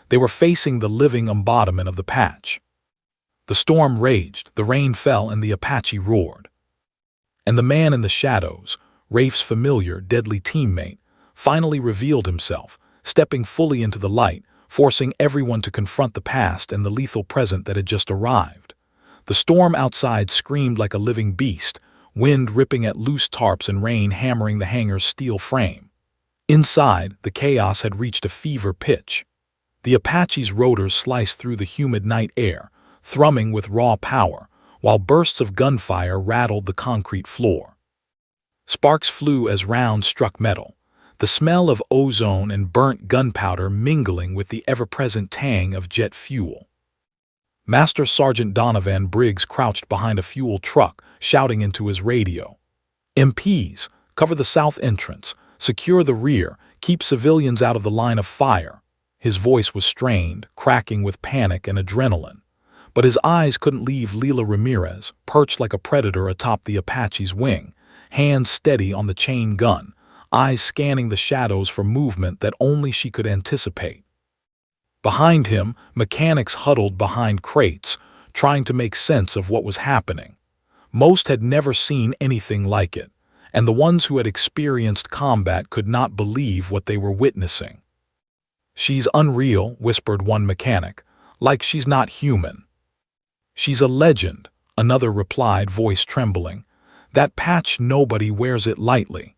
They were facing the living embodiment of the patch. The storm raged, the rain fell, and the Apache roared. And the man in the shadows, Rafe's familiar, deadly teammate, finally revealed himself, stepping fully into the light, forcing everyone to confront the past and the lethal present that had just arrived. The storm outside screamed like a living beast, wind ripping at loose tarps and rain hammering the hangar's steel frame. Inside, the chaos had reached a fever pitch. The Apache's rotors sliced through the humid night air, thrumming with raw power, while bursts of gunfire rattled the concrete floor. Sparks flew as rounds struck metal, the smell of ozone and burnt gunpowder mingling with the ever-present tang of jet fuel. Master Sergeant Donovan Briggs crouched behind a fuel truck, shouting into his radio. "MPs, cover the south entrance, secure the rear, keep civilians out of the line of fire." His voice was strained, cracking with panic and adrenaline. But his eyes couldn't leave Leela Ramirez, perched like a predator atop the Apache's wing, hands steady on the chain gun, eyes scanning the shadows for movement that only she could anticipate. Behind him, mechanics huddled behind crates, trying to make sense of what was happening. Most had never seen anything like it, and the ones who had experienced combat could not believe what they were witnessing. "She's unreal," whispered one mechanic, "like she's not human." "She's a legend," another replied, voice trembling. "That patch, nobody wears it lightly."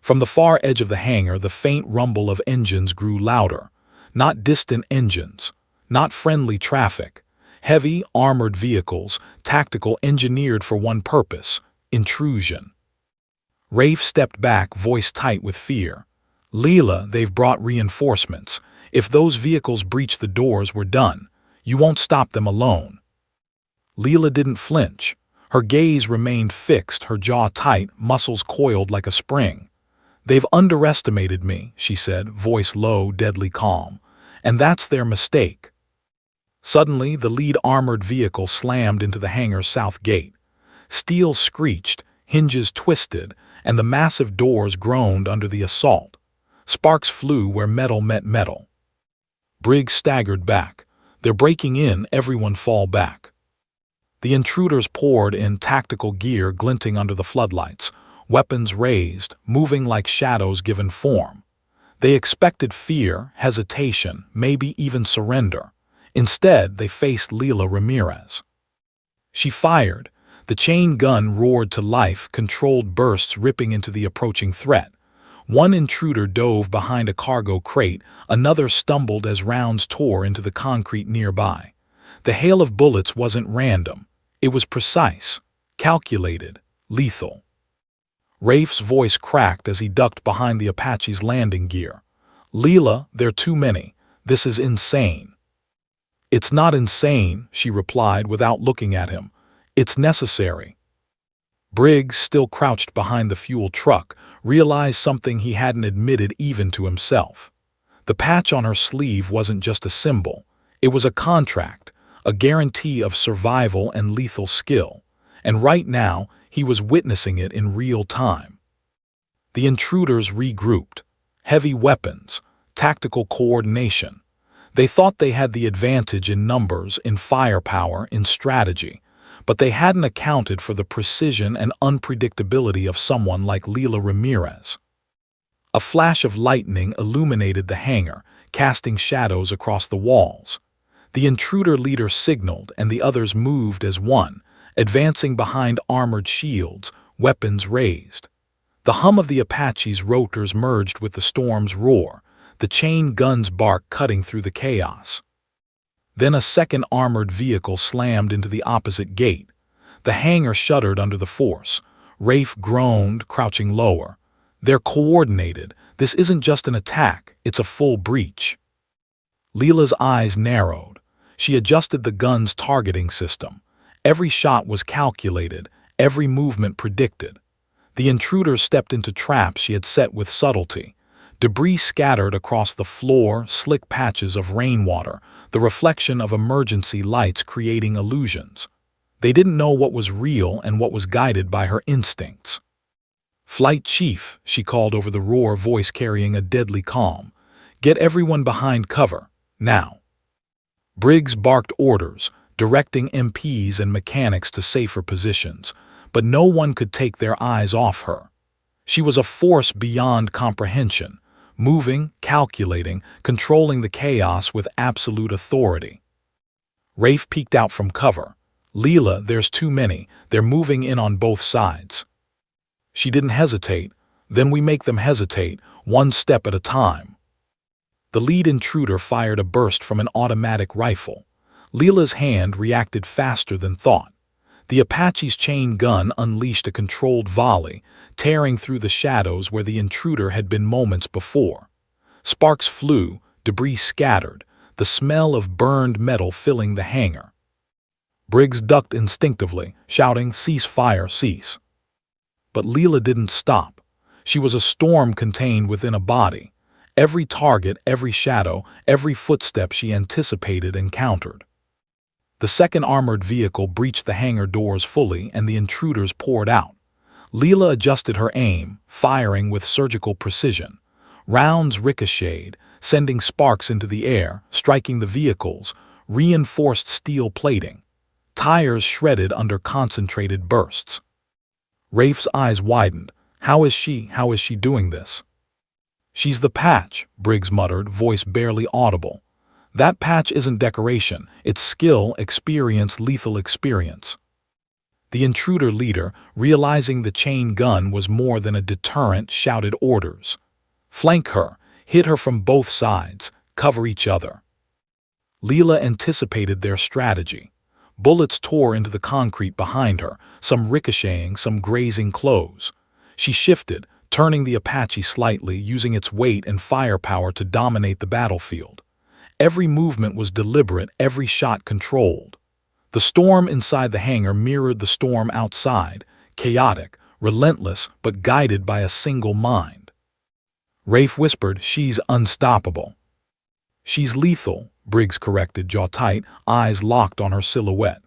From the far edge of the hangar, the faint rumble of engines grew louder. Not distant engines, not friendly traffic. Heavy, armored vehicles, tactical, engineered for one purpose: intrusion. Rafe stepped back, voice tight with fear. "Leela, they've brought reinforcements. If those vehicles breach the doors, we're done. You won't stop them alone." Leela didn't flinch. Her gaze remained fixed, her jaw tight, muscles coiled like a spring. "They've underestimated me," she said, voice low, deadly calm. "And that's their mistake." Suddenly, the lead armored vehicle slammed into the hangar's south gate. Steel screeched, hinges twisted, and the massive doors groaned under the assault. Sparks flew where metal met metal. Briggs staggered back. "They're breaking in, everyone fall back." The intruders poured in, tactical gear glinting under the floodlights, weapons raised, moving like shadows given form. They expected fear, hesitation, maybe even surrender. Instead, they faced Leela Ramirez. She fired. The chain gun roared to life, controlled bursts ripping into the approaching threat. One intruder dove behind a cargo crate, another stumbled as rounds tore into the concrete nearby. The hail of bullets wasn't random. It was precise, calculated, lethal. Rafe's voice cracked as he ducked behind the Apache's landing gear. "Leela, they're too many. This is insane." "It's not insane," she replied without looking at him. "It's necessary." Briggs, still crouched behind the fuel truck, realized something he hadn't admitted even to himself. The patch on her sleeve wasn't just a symbol. It was a contract, a guarantee of survival and lethal skill. And right now, he was witnessing it in real time. The intruders regrouped. Heavy weapons, tactical coordination. They thought they had the advantage in numbers, in firepower, in strategy, but they hadn't accounted for the precision and unpredictability of someone like Leila Ramirez. A flash of lightning illuminated the hangar, casting shadows across the walls. The intruder leader signaled, and the others moved as one, advancing behind armored shields, weapons raised. The hum of the Apache's rotors merged with the storm's roar, the chain gun's bark cutting through the chaos. Then a second armored vehicle slammed into the opposite gate. The hangar shuddered under the force. Rafe groaned, crouching lower. They're coordinated. This isn't just an attack, it's a full breach. Leila's eyes narrowed. She adjusted the gun's targeting system. Every shot was calculated, every movement predicted. The intruders stepped into traps she had set with subtlety. Debris scattered across the floor, slick patches of rainwater, the reflection of emergency lights creating illusions. They didn't know what was real and what was guided by her instincts. "Flight Chief," she called over the roar, voice carrying a deadly calm. "Get everyone behind cover, now." Briggs barked orders, directing MPs and mechanics to safer positions, but no one could take their eyes off her. She was a force beyond comprehension, moving, calculating, controlling the chaos with absolute authority. Rafe peeked out from cover. "Leila, there's too many. They're moving in on both sides." She didn't hesitate. "Then we make them hesitate, one step at a time." The lead intruder fired a burst from an automatic rifle. Leila's hand reacted faster than thought. The Apache's chain gun unleashed a controlled volley, tearing through the shadows where the intruder had been moments before. Sparks flew, debris scattered, the smell of burned metal filling the hangar. Briggs ducked instinctively, shouting, "Cease fire, cease." But Leila didn't stop. She was a storm contained within a body. Every target, every shadow, every footstep she anticipated and countered. The second armored vehicle breached the hangar doors fully, and the intruders poured out. Leila adjusted her aim, firing with surgical precision. Rounds ricocheted, sending sparks into the air, striking the vehicles, reinforced steel plating. Tires shredded under concentrated bursts. Rafe's eyes widened. How is she doing this?" "She's the patch," Briggs muttered, voice barely audible. "That patch isn't decoration, it's skill, experience, lethal experience." The intruder leader, realizing the chain gun was more than a deterrent, shouted orders. "Flank her, hit her from both sides, cover each other." Leila anticipated their strategy. Bullets tore into the concrete behind her, some ricocheting, some grazing clothes. She shifted, turning the Apache slightly, using its weight and firepower to dominate the battlefield. Every movement was deliberate, every shot controlled. The storm inside the hangar mirrored the storm outside, chaotic, relentless, but guided by a single mind. Rafe whispered, "She's unstoppable." "She's lethal," Briggs corrected, jaw tight, eyes locked on her silhouette.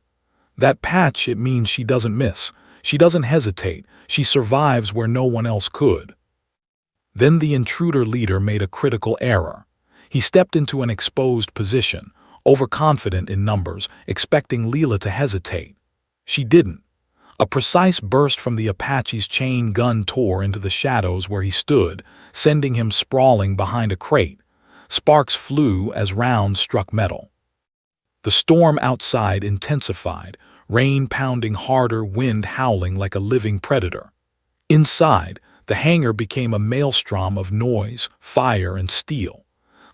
"That patch, it means she doesn't miss. She doesn't hesitate. She survives where no one else could." Then the intruder leader made a critical error. He stepped into an exposed position, overconfident in numbers, expecting Leila to hesitate. She didn't. A precise burst from the Apache's chain gun tore into the shadows where he stood, sending him sprawling behind a crate. Sparks flew as rounds struck metal. The storm outside intensified, rain pounding harder, wind howling like a living predator. Inside, the hangar became a maelstrom of noise, fire, and steel.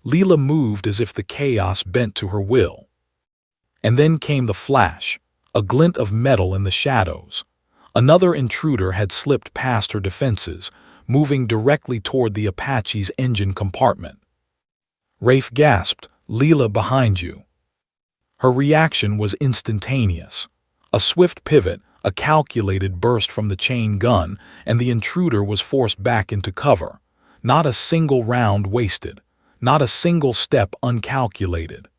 Leila moved as if the chaos bent to her will. And then came the flash, a glint of metal in the shadows. Another intruder had slipped past her defenses, moving directly toward the Apache's engine compartment. Rafe gasped, "Leila, behind you." Her reaction was instantaneous. A swift pivot, a calculated burst from the chain gun, and the intruder was forced back into cover. Not a single round wasted. Not a single step uncalculated.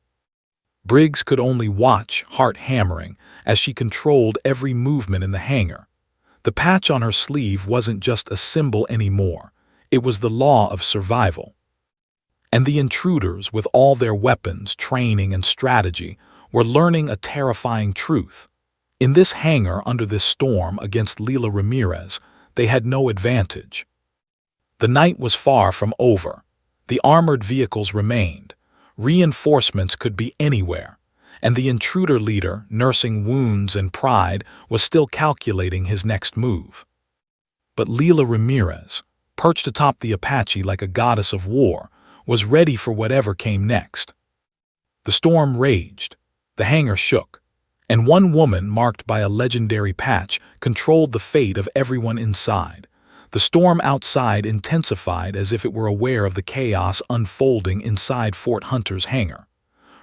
Briggs could only watch, heart hammering, as she controlled every movement in the hangar. The patch on her sleeve wasn't just a symbol anymore. It was the law of survival. And the intruders, with all their weapons, training, and strategy, were learning a terrifying truth. In this hangar under this storm against Leila Ramirez, they had no advantage. The night was far from over. The armored vehicles remained. Reinforcements could be anywhere. And the intruder leader, nursing wounds and pride, was still calculating his next move. But Leila Ramirez, perched atop the Apache like a goddess of war, was ready for whatever came next. The storm raged. The hangar shook. And one woman, marked by a legendary patch, controlled the fate of everyone inside. The storm outside intensified as if it were aware of the chaos unfolding inside Fort Hunter's hangar.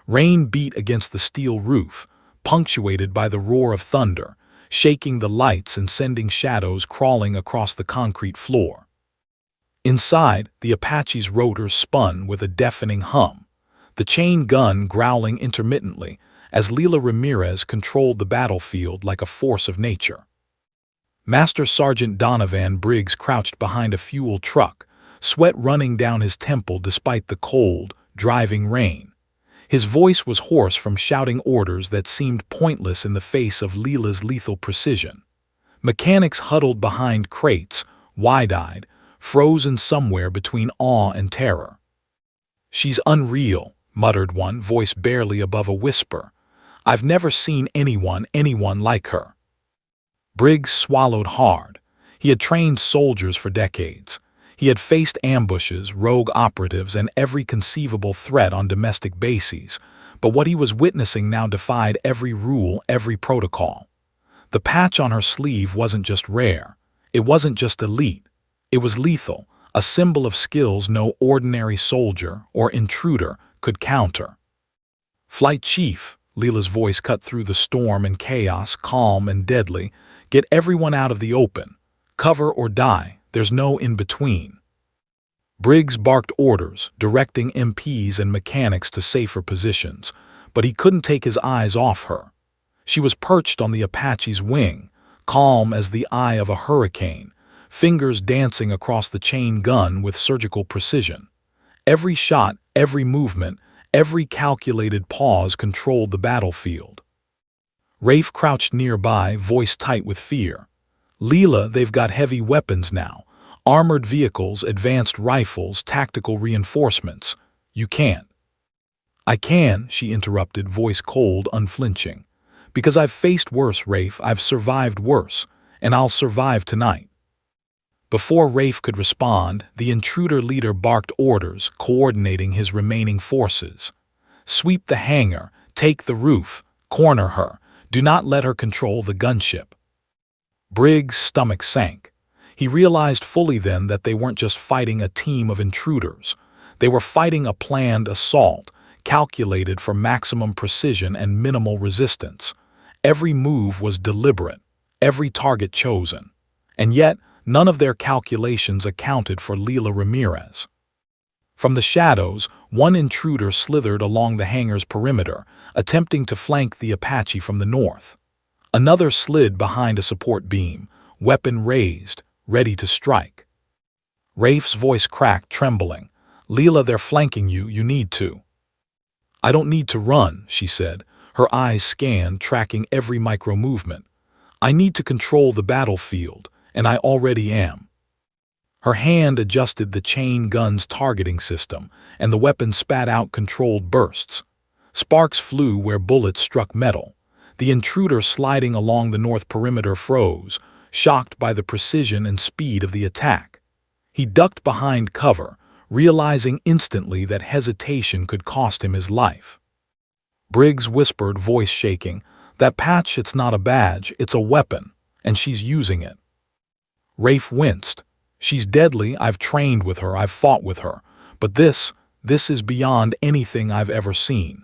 Rain beat against the steel roof, punctuated by the roar of thunder, shaking the lights and sending shadows crawling across the concrete floor. Inside, the Apache's rotors spun with a deafening hum, the chain gun growling intermittently as Leila Ramirez controlled the battlefield like a force of nature. Master Sergeant Donovan Briggs crouched behind a fuel truck, sweat running down his temple despite the cold, driving rain. His voice was hoarse from shouting orders that seemed pointless in the face of Leila's lethal precision. Mechanics huddled behind crates, wide-eyed, frozen somewhere between awe and terror. "She's unreal," muttered one, voice barely above a whisper. "I've never seen anyone like her." Briggs swallowed hard. He had trained soldiers for decades. He had faced ambushes, rogue operatives, and every conceivable threat on domestic bases, but what he was witnessing now defied every rule, every protocol. The patch on her sleeve wasn't just rare. It wasn't just elite. It was lethal, a symbol of skills no ordinary soldier or intruder could counter. "Flight Chief," Leila's voice cut through the storm and chaos, calm and deadly, "get everyone out of the open. Cover or die. There's no in-between." Briggs barked orders, directing MPs and mechanics to safer positions, but he couldn't take his eyes off her. She was perched on the Apache's wing, calm as the eye of a hurricane, fingers dancing across the chain gun with surgical precision. Every shot, every movement, every calculated pause controlled the battlefield. Rafe crouched nearby, voice tight with fear. "Leila, they've got heavy weapons now. Armored vehicles, advanced rifles, tactical reinforcements. You can't." "I can," she interrupted, voice cold, unflinching. "Because I've faced worse, Rafe. I've survived worse. And I'll survive tonight." Before Rafe could respond, the intruder leader barked orders, coordinating his remaining forces. "Sweep the hangar, take the roof, corner her. Do not let her control the gunship." Briggs' stomach sank. He realized fully then that they weren't just fighting a team of intruders. They were fighting a planned assault, calculated for maximum precision and minimal resistance. Every move was deliberate, every target chosen. And yet, none of their calculations accounted for Leila Ramirez. From the shadows, one intruder slithered along the hangar's perimeter, attempting to flank the Apache from the north. Another slid behind a support beam, weapon raised, ready to strike. Rafe's voice cracked, trembling. "Leila, they're flanking you. You need to." "I don't need to run," she said, her eyes scanned, tracking every micro-movement. "I need to control the battlefield, and I already am." Her hand adjusted the chain gun's targeting system, and the weapon spat out controlled bursts. Sparks flew where bullets struck metal. The intruder sliding along the north perimeter froze, shocked by the precision and speed of the attack. He ducked behind cover, realizing instantly that hesitation could cost him his life. Briggs whispered, voice shaking, "That patch, it's not a badge, it's a weapon, and she's using it." Rafe winced. "She's deadly. I've trained with her, I've fought with her, but this is beyond anything I've ever seen."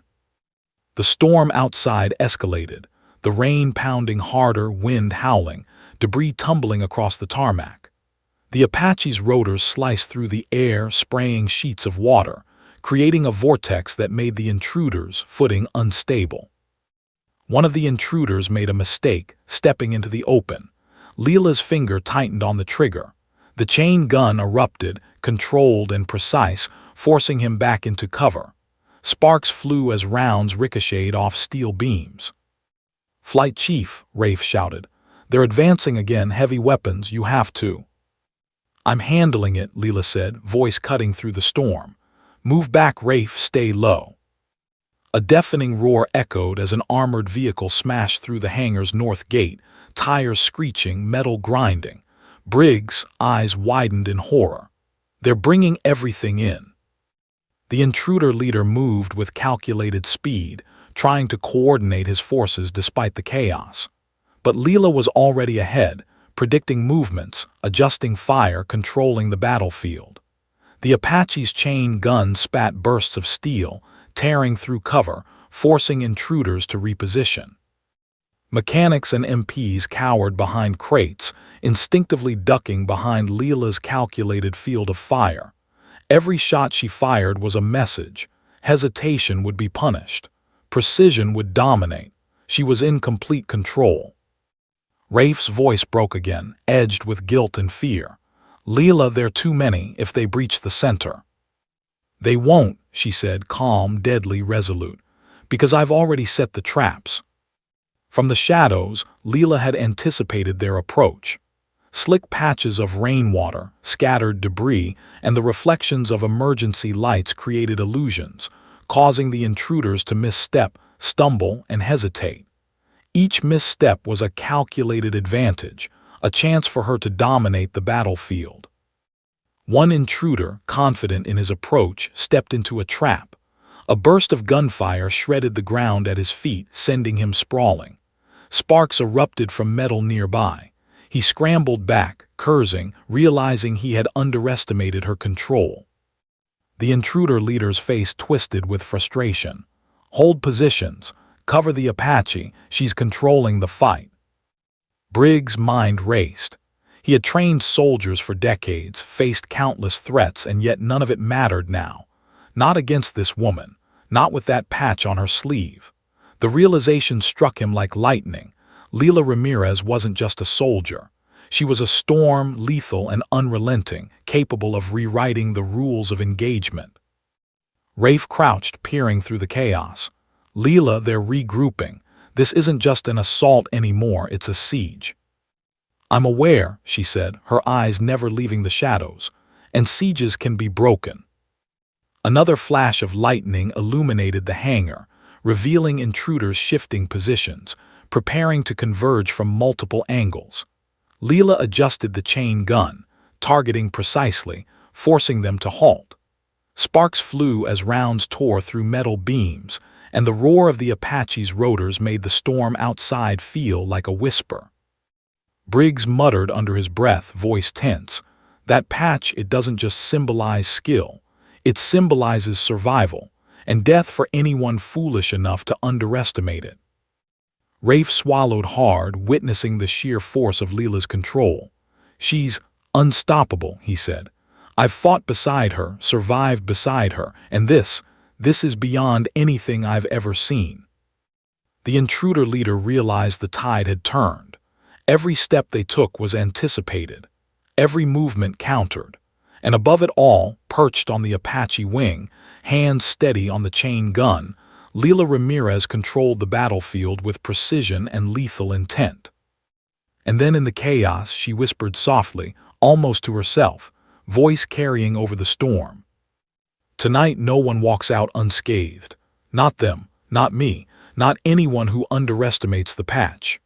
The storm outside escalated, the rain pounding harder, wind howling, debris tumbling across the tarmac. The Apache's rotors sliced through the air, spraying sheets of water, creating a vortex that made the intruders' footing unstable. One of the intruders made a mistake, stepping into the open. Leela's finger tightened on the trigger. The chain gun erupted, controlled and precise, forcing him back into cover. Sparks flew as rounds ricocheted off steel beams. "Flight Chief," Rafe shouted. "They're advancing again, heavy weapons, you have to." "I'm handling it," Leela said, voice cutting through the storm. "Move back, Rafe, stay low." A deafening roar echoed as an armored vehicle smashed through the hangar's north gate, tires screeching, metal grinding. Briggs' eyes widened in horror. "They're bringing everything in." The intruder leader moved with calculated speed, trying to coordinate his forces despite the chaos. But Leela was already ahead, predicting movements, adjusting fire, controlling the battlefield. The Apache's chain gun spat bursts of steel, tearing through cover, forcing intruders to reposition. Mechanics and MPs cowered behind crates, instinctively ducking behind Leela's calculated field of fire. Every shot she fired was a message. Hesitation would be punished. Precision would dominate. She was in complete control. Rafe's voice broke again, edged with guilt and fear. "Leela, they're too many if they breach the center." "They won't," she said, calm, deadly resolute, "because I've already set the traps." From the shadows, Leela had anticipated their approach. Slick patches of rainwater, scattered debris, and the reflections of emergency lights created illusions, causing the intruders to misstep, stumble, and hesitate. Each misstep was a calculated advantage, a chance for her to dominate the battlefield. One intruder, confident in his approach, stepped into a trap. A burst of gunfire shredded the ground at his feet, sending him sprawling. Sparks erupted from metal nearby. He scrambled back, cursing, realizing he had underestimated her control. The intruder leader's face twisted with frustration. "Hold positions. Cover the Apache. She's controlling the fight." Briggs' mind raced. He had trained soldiers for decades, faced countless threats, and yet none of it mattered now. Not against this woman. Not with that patch on her sleeve. The realization struck him like lightning. Leela Ramirez wasn't just a soldier. She was a storm, lethal and unrelenting, capable of rewriting the rules of engagement. Rafe crouched, peering through the chaos. "Leela, they're regrouping. This isn't just an assault anymore, it's a siege." "I'm aware," she said, her eyes never leaving the shadows, "and sieges can be broken." Another flash of lightning illuminated the hangar, revealing intruders shifting positions, preparing to converge from multiple angles. Leela adjusted the chain gun, targeting precisely, forcing them to halt. Sparks flew as rounds tore through metal beams, and the roar of the Apache's rotors made the storm outside feel like a whisper. Briggs muttered under his breath, voice tense. "That patch, it doesn't just symbolize skill. It symbolizes survival, and death for anyone foolish enough to underestimate it." Rafe swallowed hard, witnessing the sheer force of Leela's control. "She's unstoppable," he said. "I've fought beside her, survived beside her, and this is beyond anything I've ever seen." The intruder leader realized the tide had turned. Every step they took was anticipated. Every movement countered. And above it all, perched on the Apache wing, hands steady on the chain gun, Leela Ramirez controlled the battlefield with precision and lethal intent. And then in the chaos, she whispered softly, almost to herself, voice carrying over the storm. "Tonight no one walks out unscathed. Not them, not me, not anyone who underestimates the patch."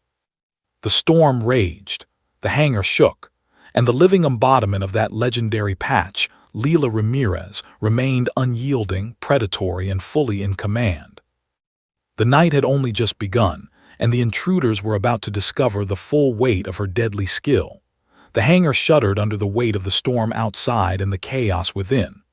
The storm raged, the hangar shook, and the living embodiment of that legendary patch, Leela Ramirez, remained unyielding, predatory, and fully in command. The night had only just begun, and the intruders were about to discover the full weight of her deadly skill. The hangar shuddered under the weight of the storm outside and the chaos within.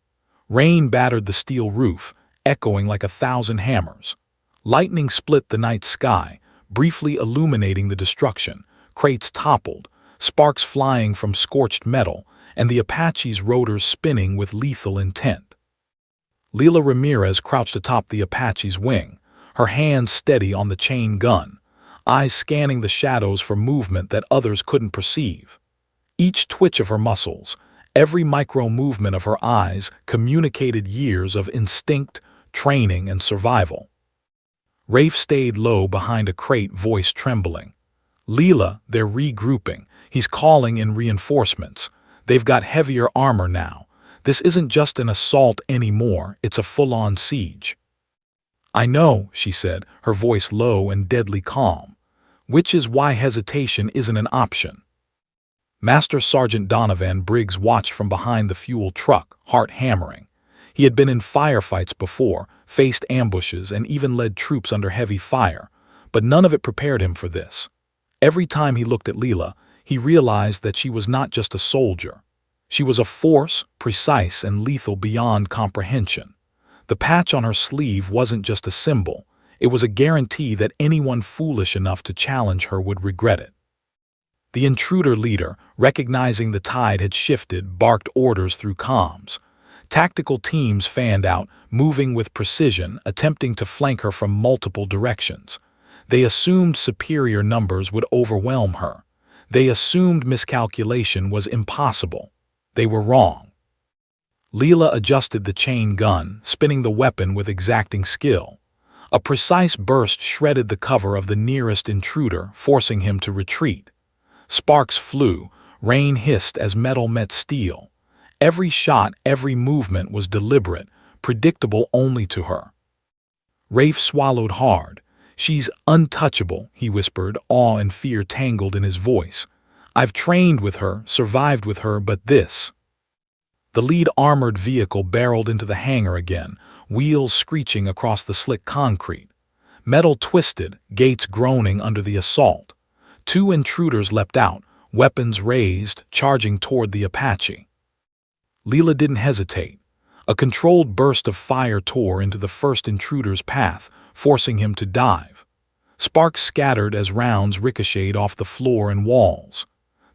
Rain battered the steel roof, echoing like 1,000 hammers. Lightning split the night sky, briefly illuminating the destruction. Crates toppled, sparks flying from scorched metal, and the Apache's rotors spinning with lethal intent. Leela Ramirez crouched atop the Apache's wing, her hands steady on the chain gun. eyes scanning the shadows for movement that others couldn't perceive. Each twitch of her muscles, every micro-movement of her eyes communicated years of instinct, training, and survival. Rafe stayed low behind a crate, voice trembling. "Leela, they're regrouping. He's calling in reinforcements. They've got heavier armor now. This isn't just an assault anymore, it's a full-on siege." "I know," she said, her voice low and deadly calm. "Which is why hesitation isn't an option." Master Sergeant Donovan Briggs watched from behind the fuel truck, heart hammering. He had been in firefights before, faced ambushes, and even led troops under heavy fire, but none of it prepared him for this. Every time he looked at Leela, he realized that she was not just a soldier. She was a force, precise and lethal beyond comprehension. The patch on her sleeve wasn't just a symbol, it was a guarantee that anyone foolish enough to challenge her would regret it. The intruder leader, recognizing the tide had shifted, barked orders through comms. Tactical teams fanned out, moving with precision, attempting to flank her from multiple directions. They assumed superior numbers would overwhelm her. They assumed miscalculation was impossible. They were wrong. Leela adjusted the chain gun, spinning the weapon with exacting skill. A precise burst shredded the cover of the nearest intruder, forcing him to retreat. Sparks flew, rain hissed as metal met steel. Every shot, every movement was deliberate, predictable only to her. Rafe swallowed hard. "She's untouchable," he whispered, awe and fear tangled in his voice. "I've trained with her, survived with her, but this—" The lead armored vehicle barreled into the hangar again, wheels screeching across the slick concrete. Metal twisted, gates groaning under the assault. Two intruders leapt out, weapons raised, charging toward the Apache. Leela didn't hesitate. A controlled burst of fire tore into the first intruder's path, forcing him to dive. Sparks scattered as rounds ricocheted off the floor and walls.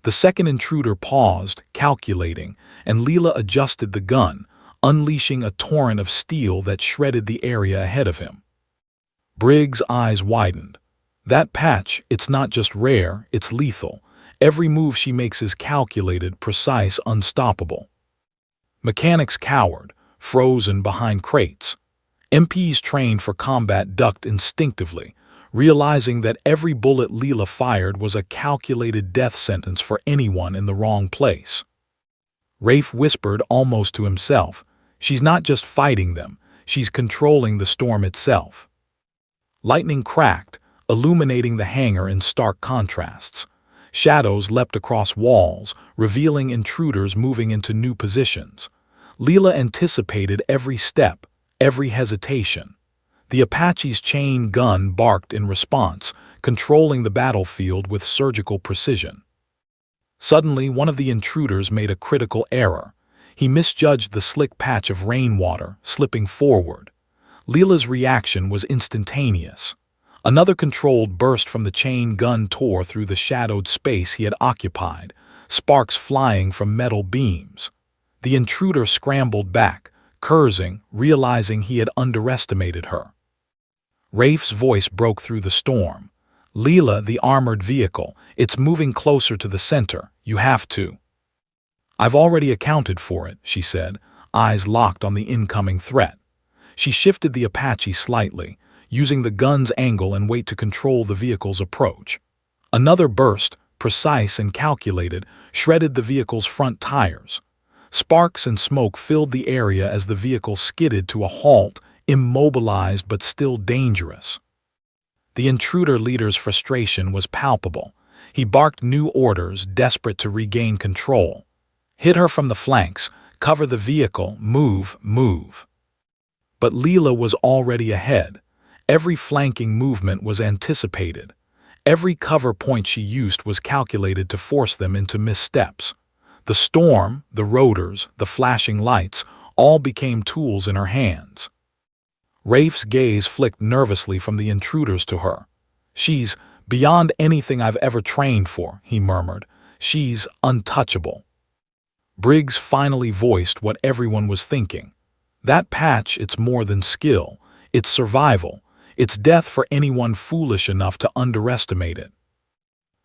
The second intruder paused, calculating, and Leela adjusted the gun, unleashing a torrent of steel that shredded the area ahead of him. Briggs' eyes widened. "That patch, it's not just rare, it's lethal. Every move she makes is calculated, precise, unstoppable." Mechanics cowered, frozen behind crates. MPs trained for combat ducked instinctively, realizing that every bullet Leela fired was a calculated death sentence for anyone in the wrong place. Rafe whispered almost to himself, "She's not just fighting them, she's controlling the storm itself." Lightning cracked, illuminating the hangar in stark contrasts. Shadows leapt across walls, revealing intruders moving into new positions. Leela anticipated every step, every hesitation. The Apache's chain gun barked in response, controlling the battlefield with surgical precision. Suddenly, one of the intruders made a critical error. He misjudged the slick patch of rainwater, slipping forward. Leela's reaction was instantaneous. Another controlled burst from the chain gun tore through the shadowed space he had occupied, sparks flying from metal beams. The intruder scrambled back, cursing, realizing he had underestimated her. Rafe's voice broke through the storm. "Leela, the armored vehicle, it's moving closer to the center. You have to." "I've already accounted for it," she said, eyes locked on the incoming threat. She shifted the Apache slightly, using the gun's angle and weight to control the vehicle's approach. Another burst, precise and calculated, shredded the vehicle's front tires. Sparks and smoke filled the area as the vehicle skidded to a halt, immobilized but still dangerous. The intruder leader's frustration was palpable. He barked new orders, desperate to regain control. "Hit her from the flanks, cover the vehicle, move, move." But Leela was already ahead. Every flanking movement was anticipated. Every cover point she used was calculated to force them into missteps. The storm, the rotors, the flashing lights, all became tools in her hands. Rafe's gaze flicked nervously from the intruders to her. "She's beyond anything I've ever trained for," he murmured. "She's untouchable." Briggs finally voiced what everyone was thinking. "That patch, it's more than skill. It's survival. It's death for anyone foolish enough to underestimate it.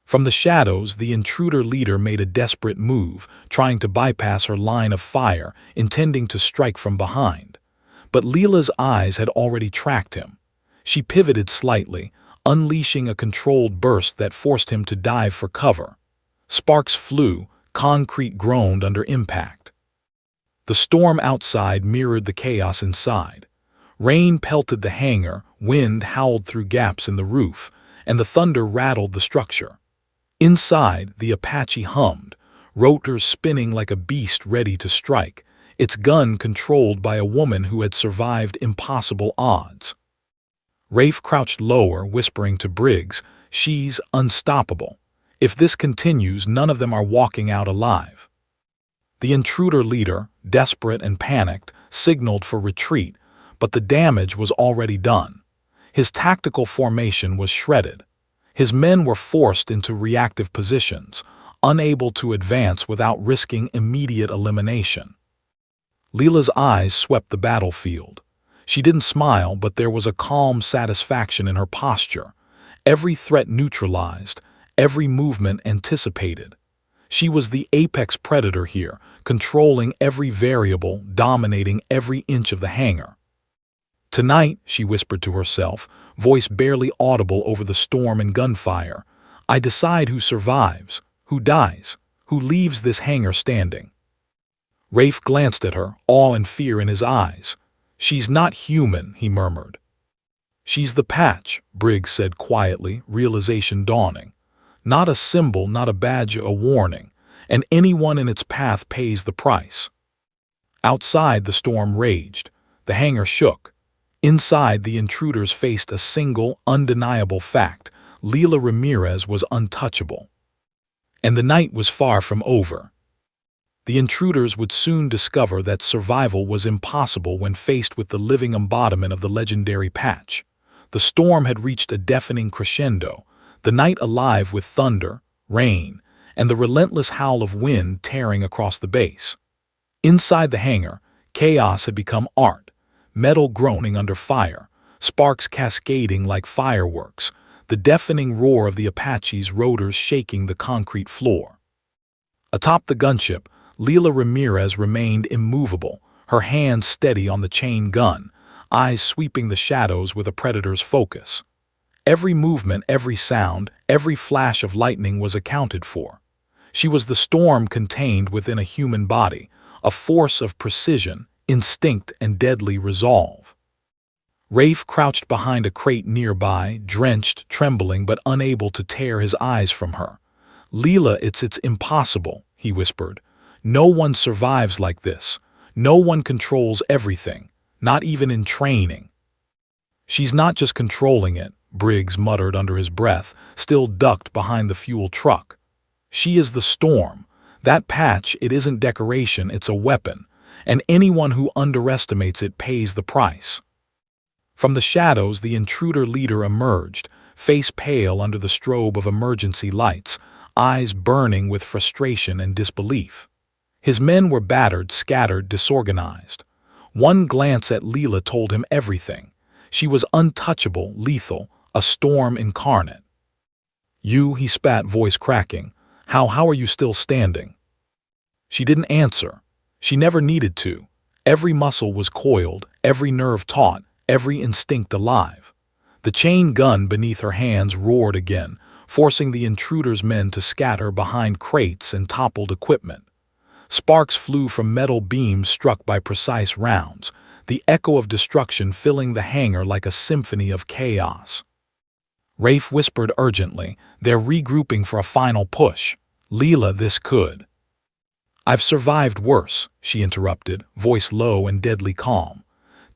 From the shadows, the intruder leader made a desperate move, trying to bypass her line of fire, intending to strike from behind. But Leela's eyes had already tracked him. She pivoted slightly, unleashing a controlled burst that forced him to dive for cover. Sparks flew, concrete groaned under impact. The storm outside mirrored the chaos inside. Rain pelted the hangar, wind howled through gaps in the roof, and the thunder rattled the structure. Inside, the Apache hummed, rotors spinning like a beast ready to strike, its gun controlled by a woman who had survived impossible odds. Rafe crouched lower, whispering to Briggs, "She's unstoppable. If this continues, none of them are walking out alive." The intruder leader, desperate and panicked, signaled for retreat, but the damage was already done. His tactical formation was shredded. His men were forced into reactive positions, unable to advance without risking immediate elimination. Leela's eyes swept the battlefield. She didn't smile, but there was a calm satisfaction in her posture. Every threat neutralized, every movement anticipated. She was the apex predator here, controlling every variable, dominating every inch of the hangar. "Tonight," she whispered to herself, voice barely audible over the storm and gunfire, "I decide who survives, who dies, who leaves this hangar standing." Rafe glanced at her, awe and fear in his eyes. "She's not human," he murmured. "She's the patch," Briggs said quietly, realization dawning. "Not a symbol, not a badge, a warning, and anyone in its path pays the price." Outside, the storm raged. The hangar shook. Inside, the intruders faced a single, undeniable fact: Leela Ramirez was untouchable. And the night was far from over. The intruders would soon discover that survival was impossible when faced with the living embodiment of the legendary patch. The storm had reached a deafening crescendo, the night alive with thunder, rain, and the relentless howl of wind tearing across the base. Inside the hangar, chaos had become art, metal groaning under fire, sparks cascading like fireworks, the deafening roar of the Apache's rotors shaking the concrete floor. Atop the gunship, Leela Ramirez remained immovable, her hand steady on the chain gun, eyes sweeping the shadows with a predator's focus. Every movement, every sound, every flash of lightning was accounted for. She was the storm contained within a human body, a force of precision, instinct, and deadly resolve. Rafe crouched behind a crate nearby, drenched, trembling, but unable to tear his eyes from her. "Leela, it's impossible," he whispered. "No one survives like this. No one controls everything, not even in training." "She's not just controlling it," Briggs muttered under his breath, still ducked behind the fuel truck. "She is the storm. That patch, it isn't decoration, it's a weapon, and anyone who underestimates it pays the price." From the shadows, the intruder leader emerged, face pale under the strobe of emergency lights, eyes burning with frustration and disbelief. His men were battered, scattered, disorganized. One glance at Leela told him everything. She was untouchable, lethal, a storm incarnate. "You," he spat, voice cracking, How are you still standing?" She didn't answer. She never needed to. Every muscle was coiled, every nerve taut, every instinct alive. The chain gun beneath her hands roared again, forcing the intruder's men to scatter behind crates and toppled equipment. Sparks flew from metal beams struck by precise rounds, the echo of destruction filling the hangar like a symphony of chaos. Rafe whispered urgently, "They're regrouping for a final push. Leela, this could." "I've survived worse," she interrupted, voice low and deadly calm.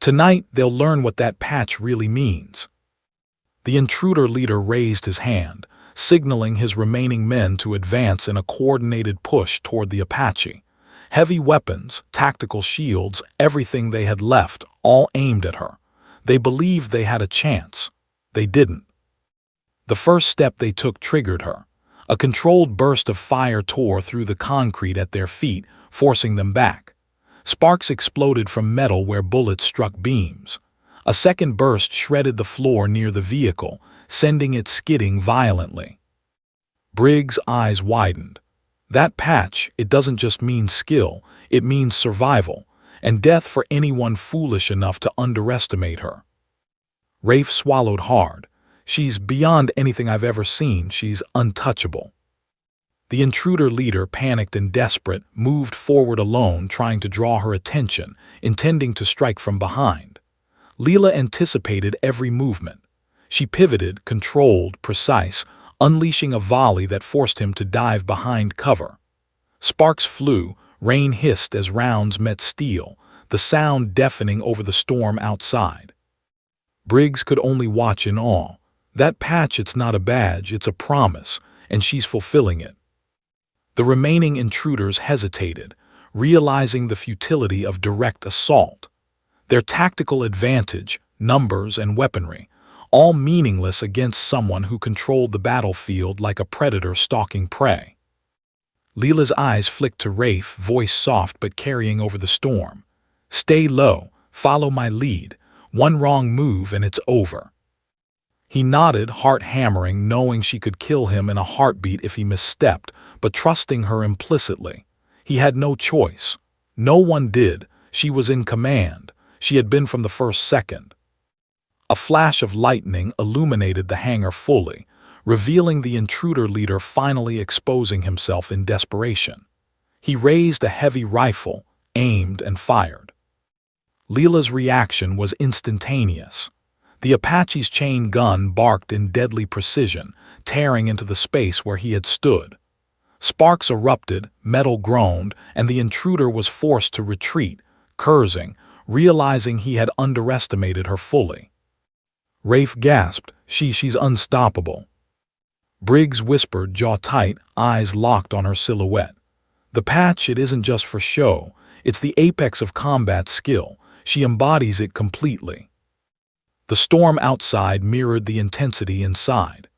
"Tonight they'll learn what that patch really means." The intruder leader raised his hand, signaling his remaining men to advance in a coordinated push toward the Apache. Heavy weapons, tactical shields, everything they had left, all aimed at her. They believed they had a chance. They didn't. The first step they took triggered her. A controlled burst of fire tore through the concrete at their feet, forcing them back. Sparks exploded from metal where bullets struck beams. A second burst shredded the floor near the vehicle, sending it skidding violently. Briggs' eyes widened. That patch, it doesn't just mean skill, it means survival, and death for anyone foolish enough to underestimate her. Rafe swallowed hard. She's beyond anything I've ever seen. She's untouchable. The intruder leader, panicked and desperate, moved forward alone, trying to draw her attention, intending to strike from behind. Leela anticipated every movement. She pivoted, controlled, precise, unleashing a volley that forced him to dive behind cover. Sparks flew, rain hissed as rounds met steel, the sound deafening over the storm outside. Briggs could only watch in awe. That patch, it's not a badge, it's a promise, and she's fulfilling it. The remaining intruders hesitated, realizing the futility of direct assault. Their tactical advantage, numbers and weaponry, all meaningless against someone who controlled the battlefield like a predator stalking prey. Leela's eyes flicked to Rafe, voice soft but carrying over the storm. "Stay low, follow my lead. One wrong move and it's over." He nodded, heart hammering, knowing she could kill him in a heartbeat if he misstepped, but trusting her implicitly. He had no choice. No one did. She was in command. She had been from the first second. A flash of lightning illuminated the hangar fully, revealing the intruder leader finally exposing himself in desperation. He raised a heavy rifle, aimed and fired. Leela's reaction was instantaneous. The Apache's chain gun barked in deadly precision, tearing into the space where he had stood. Sparks erupted, metal groaned, and the intruder was forced to retreat, cursing, realizing he had underestimated her fully. Rafe gasped, She's unstoppable." Briggs whispered, jaw tight, eyes locked on her silhouette. "The patch, it isn't just for show. It's the apex of combat skill. She embodies it completely." The storm outside mirrored the intensity inside.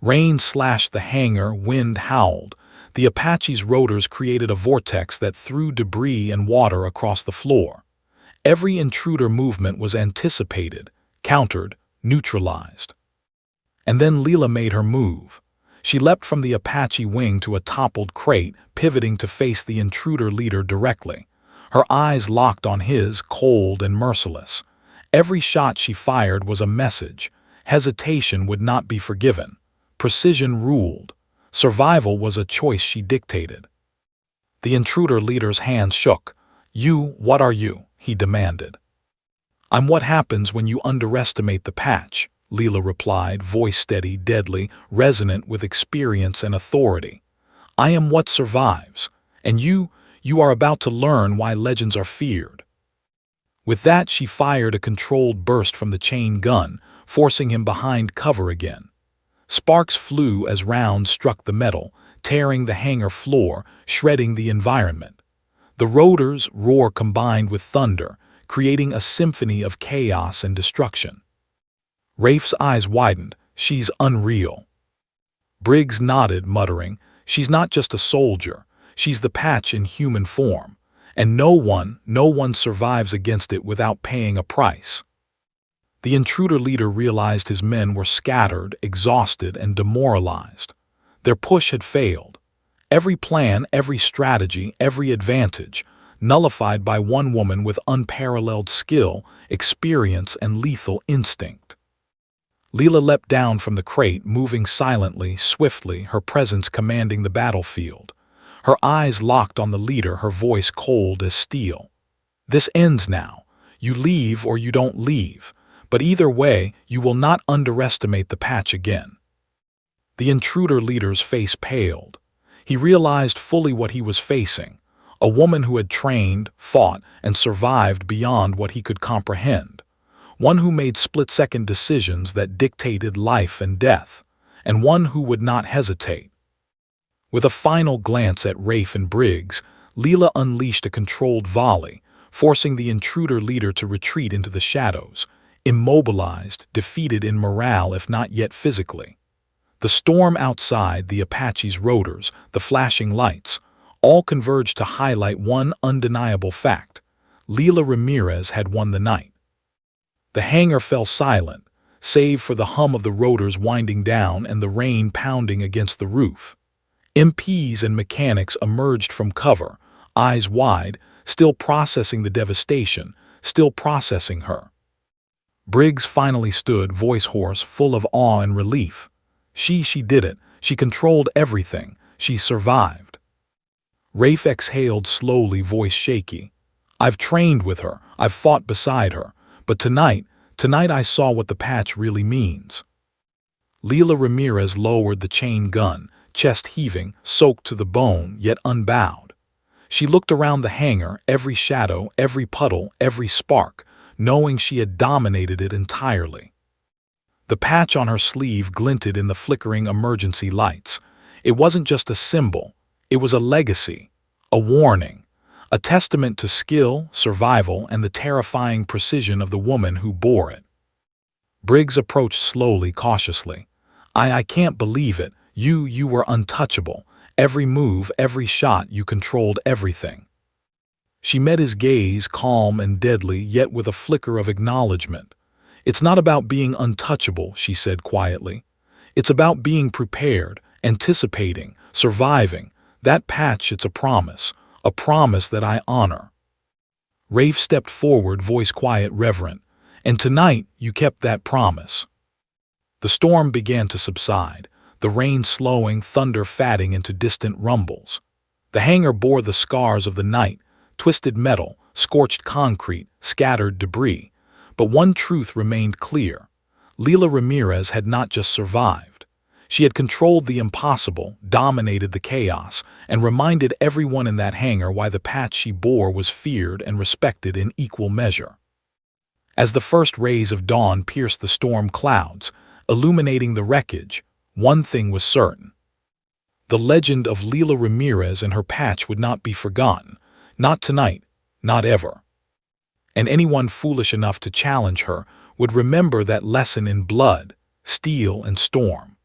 Rain slashed the hangar, wind howled. The Apache's rotors created a vortex that threw debris and water across the floor. Every intruder movement was anticipated, countered, neutralized. And then Leela made her move. She leapt from the Apache wing to a toppled crate, pivoting to face the intruder leader directly. Her eyes locked on his, cold and merciless. Every shot she fired was a message. Hesitation would not be forgiven. Precision ruled. Survival was a choice she dictated. The intruder leader's hands shook. What are you?" he demanded. "I'm what happens when you underestimate the patch," Leela replied, voice steady, deadly, resonant with experience and authority. "I am what survives, and you are about to learn why legends are feared." With that, she fired a controlled burst from the chain gun, forcing him behind cover again. Sparks flew as rounds struck the metal, tearing the hangar floor, shredding the environment. The rotors' roar combined with thunder, creating a symphony of chaos and destruction. Rafe's eyes widened. "She's unreal." Briggs nodded, muttering, "She's not just a soldier. She's the patch in human form. And no one survives against it without paying a price." The intruder leader realized his men were scattered, exhausted, and demoralized. Their push had failed. Every plan, every strategy, every advantage, nullified by one woman with unparalleled skill, experience, and lethal instinct. Leela leapt down from the crate, moving silently, swiftly, her presence commanding the battlefield. Her eyes locked on the leader, her voice cold as steel. "This ends now. You leave or you don't leave. But either way, you will not underestimate the patch again." The intruder leader's face paled. He realized fully what he was facing. A woman who had trained, fought, and survived beyond what he could comprehend. One who made split-second decisions that dictated life and death. And one who would not hesitate. With a final glance at Rafe and Briggs, Leela unleashed a controlled volley, forcing the intruder leader to retreat into the shadows, immobilized, defeated in morale if not yet physically. The storm outside, the Apache's rotors, the flashing lights, all converged to highlight one undeniable fact. Leela Ramirez had won the night. The hangar fell silent, save for the hum of the rotors winding down and the rain pounding against the roof. MPs and mechanics emerged from cover, eyes wide, still processing the devastation, still processing her. Briggs finally stood, voice hoarse, full of awe and relief. She did it. She controlled everything. She survived. Rafe exhaled slowly, voice shaky. I've trained with her. I've fought beside her. But tonight I saw what the patch really means. Leila Ramirez lowered the chain gun, chest heaving, soaked to the bone, yet unbowed. She looked around the hangar, every shadow, every puddle, every spark, knowing she had dominated it entirely. The patch on her sleeve glinted in the flickering emergency lights. It wasn't just a symbol, it was a legacy, a warning, a testament to skill, survival, and the terrifying precision of the woman who bore it. Briggs approached slowly, cautiously. I can't believe it. You were untouchable. Every move, every shot, you controlled everything. She met his gaze, calm and deadly, yet with a flicker of acknowledgement. It's not about being untouchable, she said quietly. It's about being prepared, anticipating, surviving. That patch, it's a promise that I honor. Rafe stepped forward, voice quiet, reverent. And tonight, you kept that promise. The storm began to subside, the rain slowing, thunder fading into distant rumbles. The hangar bore the scars of the night, twisted metal, scorched concrete, scattered debris. But one truth remained clear. Leila Ramirez had not just survived. She had controlled the impossible, dominated the chaos, and reminded everyone in that hangar why the patch she bore was feared and respected in equal measure. As the first rays of dawn pierced the storm clouds, illuminating the wreckage, one thing was certain. The legend of Leila Ramirez and her patch would not be forgotten. Not tonight, not ever. And anyone foolish enough to challenge her would remember that lesson in blood, steel, and storm.